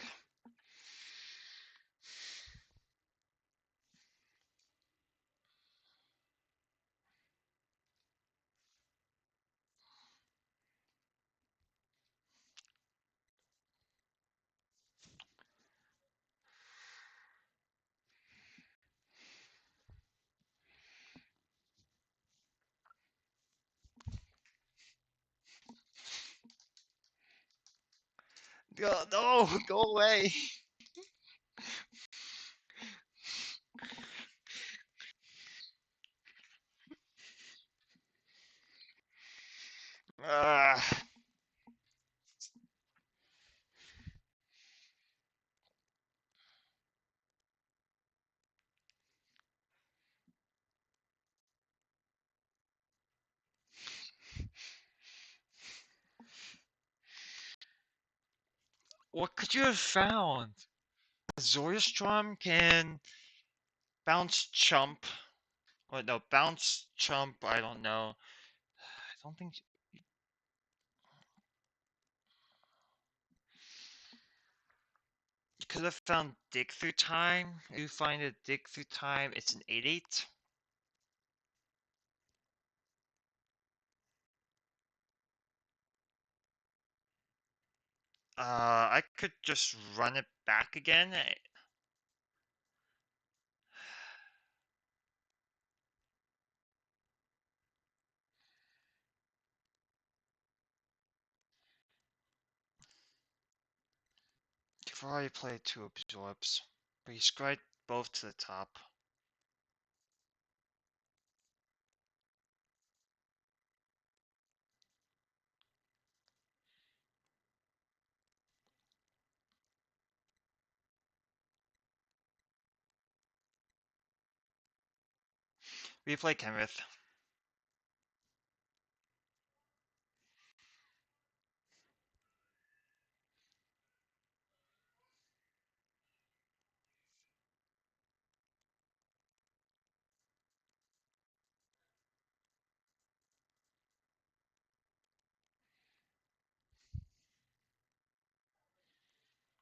[SPEAKER 1] No, go away. Uh, what could you have found? Zoroastrum can bounce chump. Or no, bounce chump, I don't know. I don't think you could have found dig through time. If you find a dig through time, it's an 8-8. I could just run it back again. You've already played 2 absorbs, but you scryed both to the top. Replay Kenrith.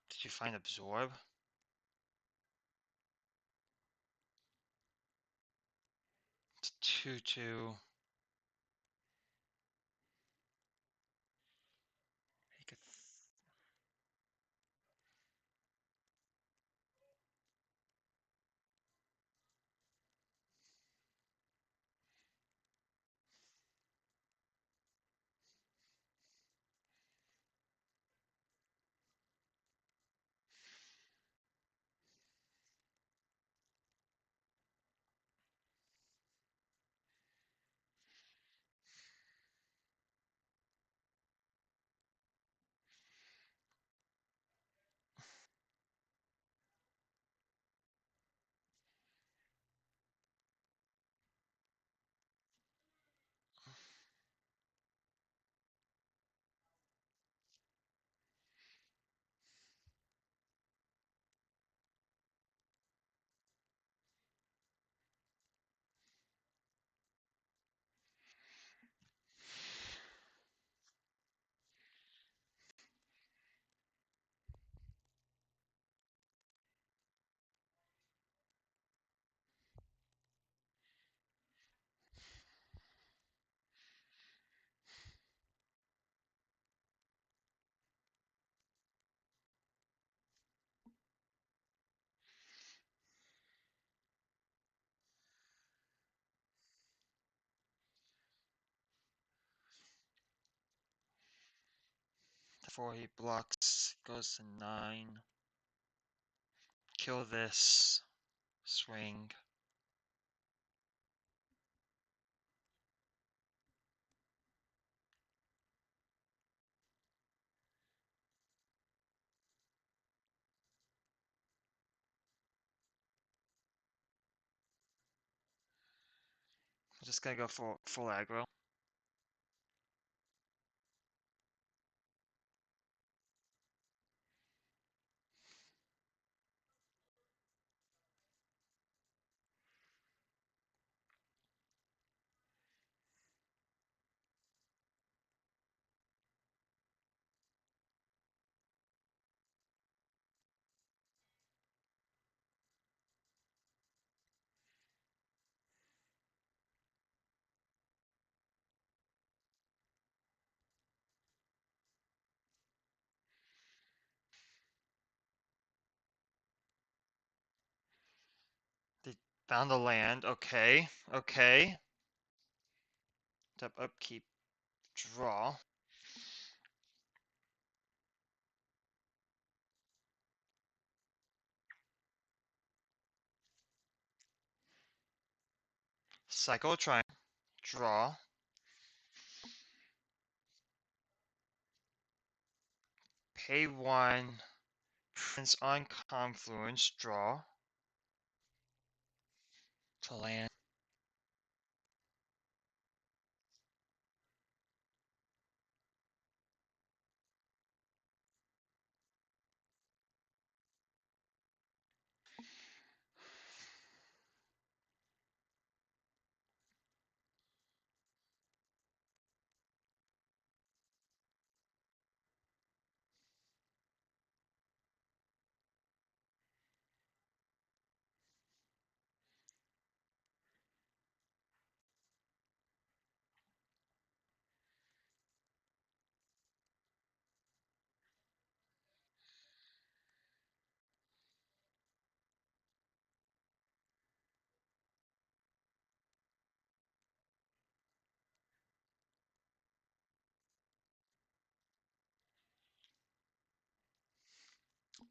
[SPEAKER 1] Did you find absorb? It's 2-2. Make it before he blocks, goes to 9. Kill this. Swing. just gonna go full aggro. They found the land. Okay. Okay. Tap upkeep. Draw. Cycle try. Draw. Pay 1. Prince on Confluence. Draw. To land.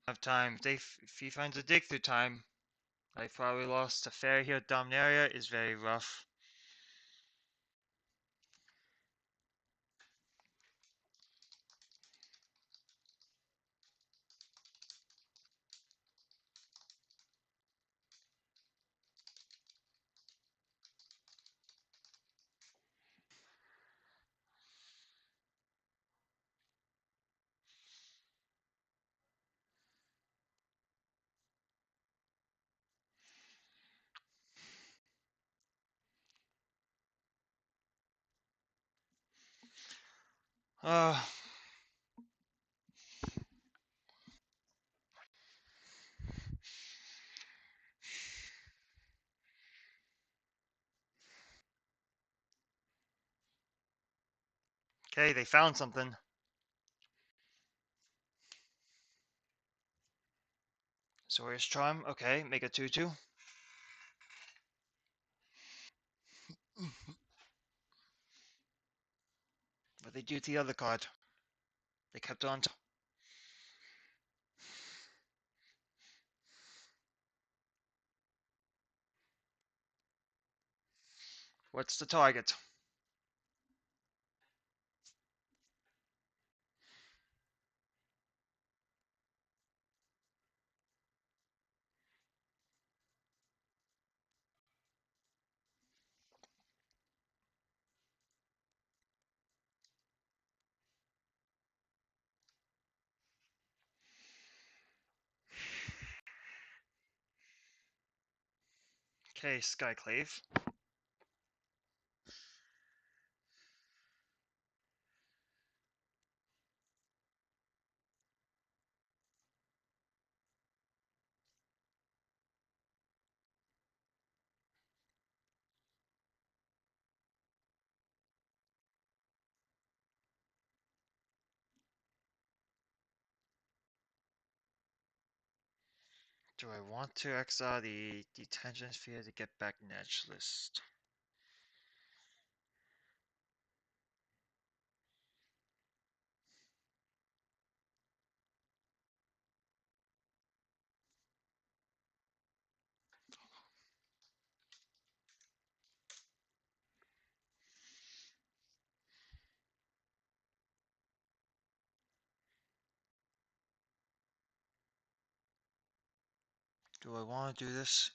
[SPEAKER 1] Have time. If he finds a dig through time, I probably lost a fair here. Dominaria is very rough. Uh, okay, they found something. Sawyer's Charm. Okay, make a 2/2. What they do to the other card? They kept on. What's the target? Okay, Skyclave. Do I want to exile the detention sphere to get back Nedge list? Do I want to do this?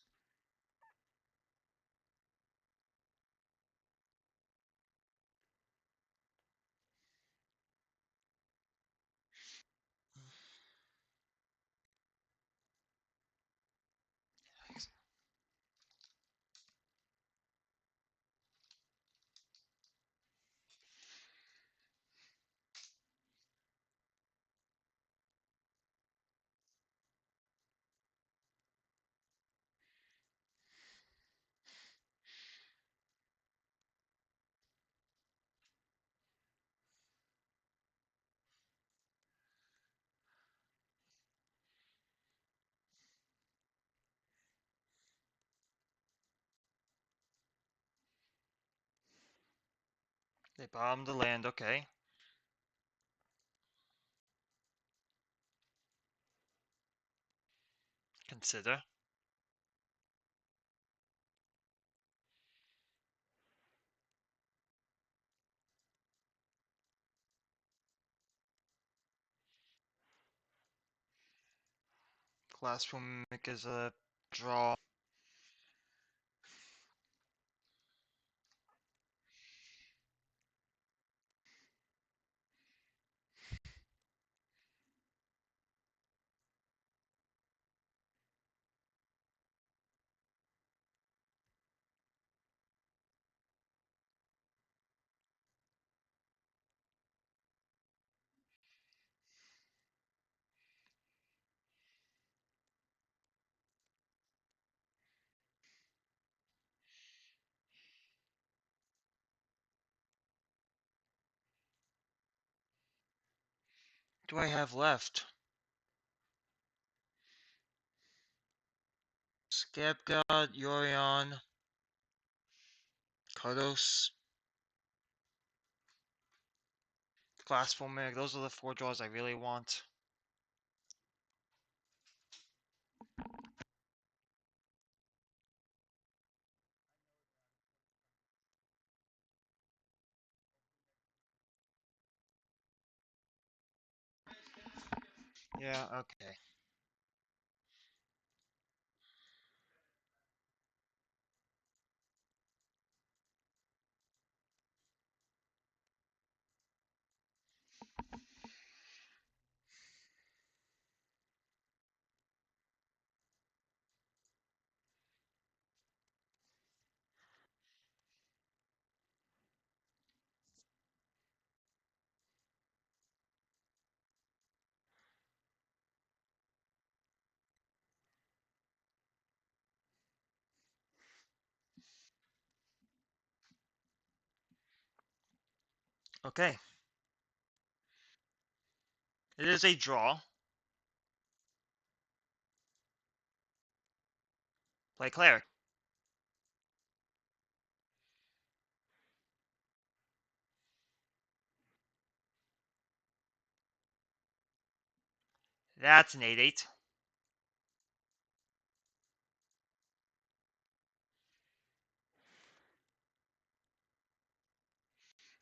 [SPEAKER 1] They bombed the land, okay. Consider. Glass will make as a draw. Do I have left? Scapegoat, Yorion, Kodos, Glass Fulmig. Those are the 4 draws I really want. Yeah, okay. Okay. It is a draw. Play Cleric. That's an 8-8.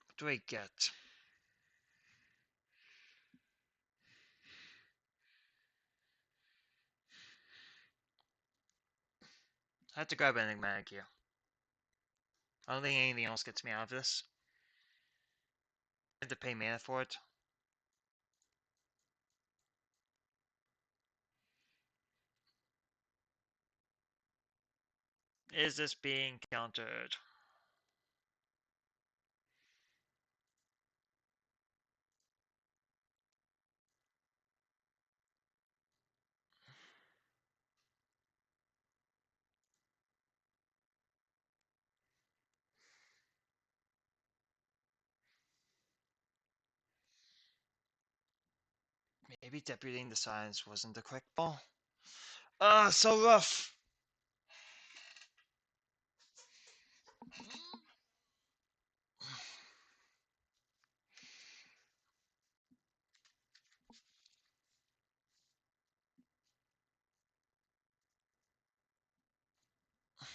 [SPEAKER 1] What do I get? I have to grab an Enigmatic here. I don't think anything else gets me out of this. I have to pay mana for it. Is this being countered? Maybe deputing the science wasn't the quick ball. Ah, so rough.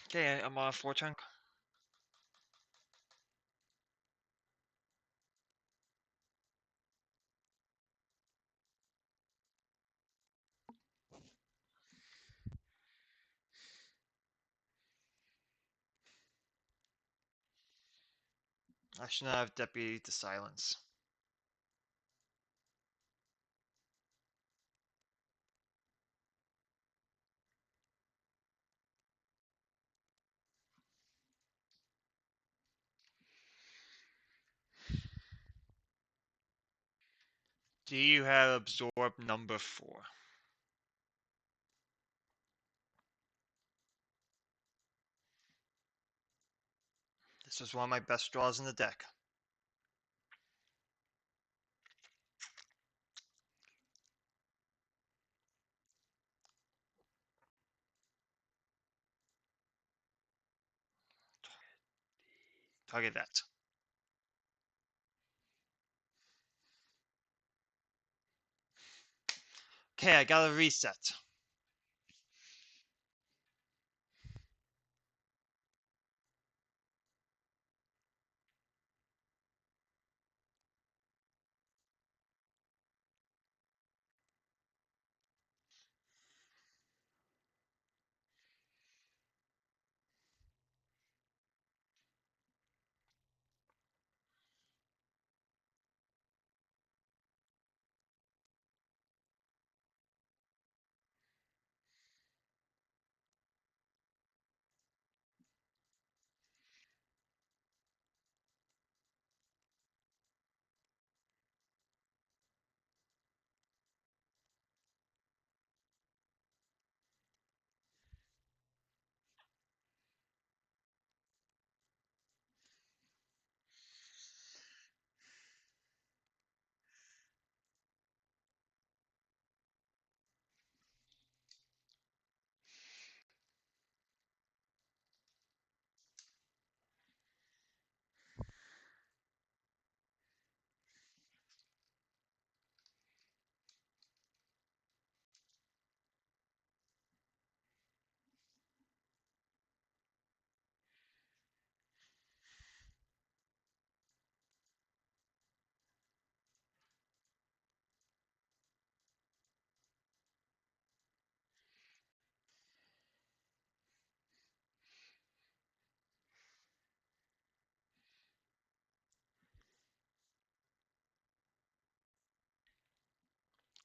[SPEAKER 1] Okay, I'm on a 4-turn. I should not have deputy to silence. Do you have absorb number 4? This was one of my best draws in the deck. Target that. Okay, I gotta reset.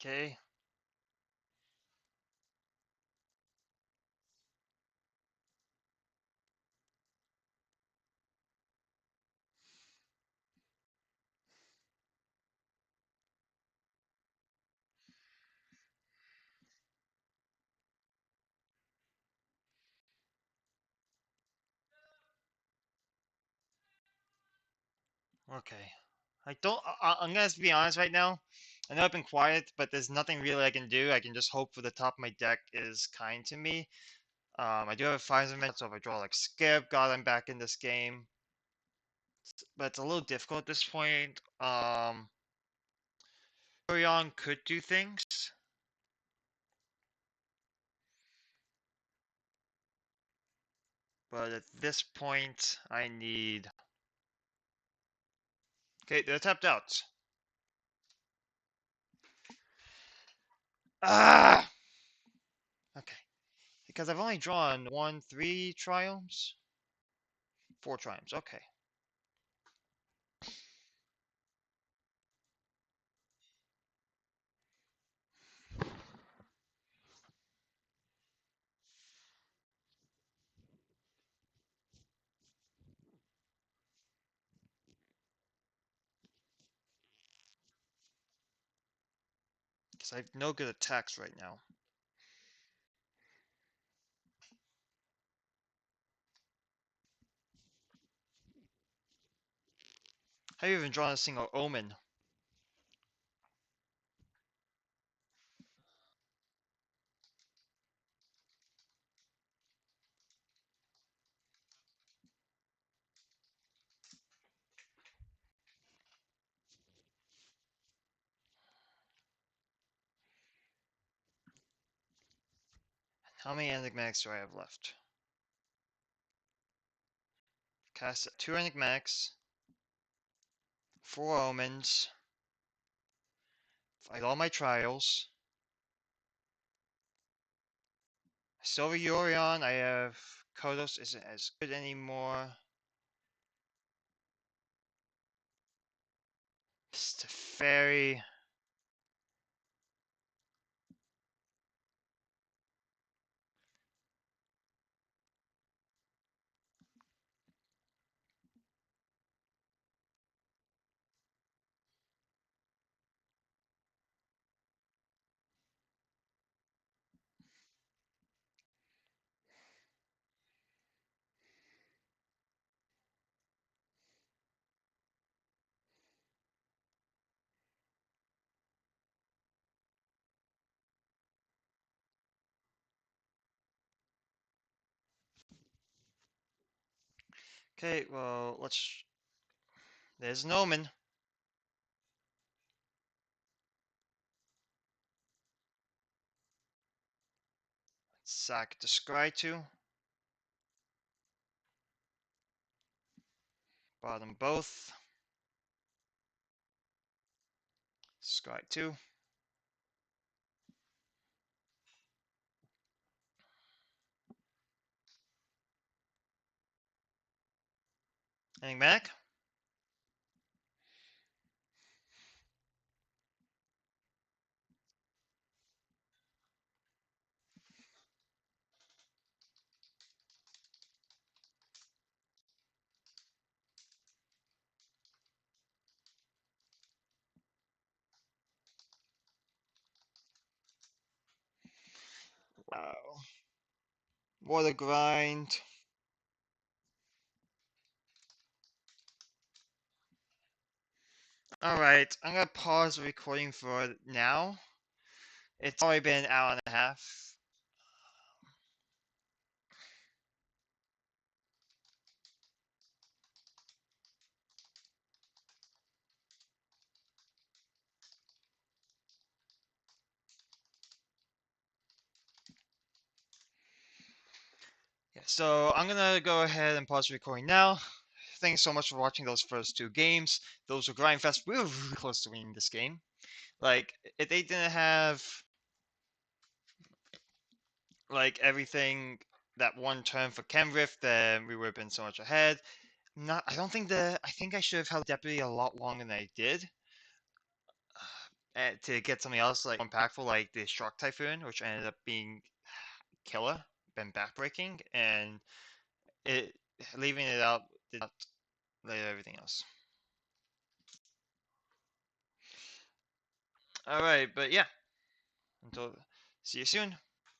[SPEAKER 1] Okay. Okay. I don't. I'm gonna be honest right now. I know I've been quiet, but there's nothing really I can do. I can just hope for the top of my deck is kind to me. I do have a 5 minute, so if I draw like Skip, God, I'm back in this game. But it's a little difficult at this point. Orion could do things, but at this point, I need. Okay, they're tapped out. Ah. Okay, because I've only drawn 3 triumphs, 4 triumphs. Okay. Because I have no good attacks right now. Have you even drawn a single omen? How many enigmatics do I have left? Cast 2 enigmatics, 4 omens, fight all my trials. Silver Yorion, I have Kodos isn't as good anymore. Teferi. Okay, well, let's. There's an omen. Sack to scry 2. Bottom both. Scry 2. Enigmatic. Wow. What a grind. Alright, I'm gonna pause the recording for now. It's already been an hour and a half. Yeah, so I'm gonna go ahead and pause the recording now. Thanks so much for watching those first 2 games. Those were grindfest. We were really close to winning this game. Like, if they didn't have like everything that one turn for Kenriff, then we would have been so much ahead. Not, I don't think I think I should have held Deputy a lot longer than I did. To get something else like impactful, like the Shock Typhoon, which ended up being killer, been backbreaking, and it leaving it out did not let everything else. All right, but yeah, until see you soon.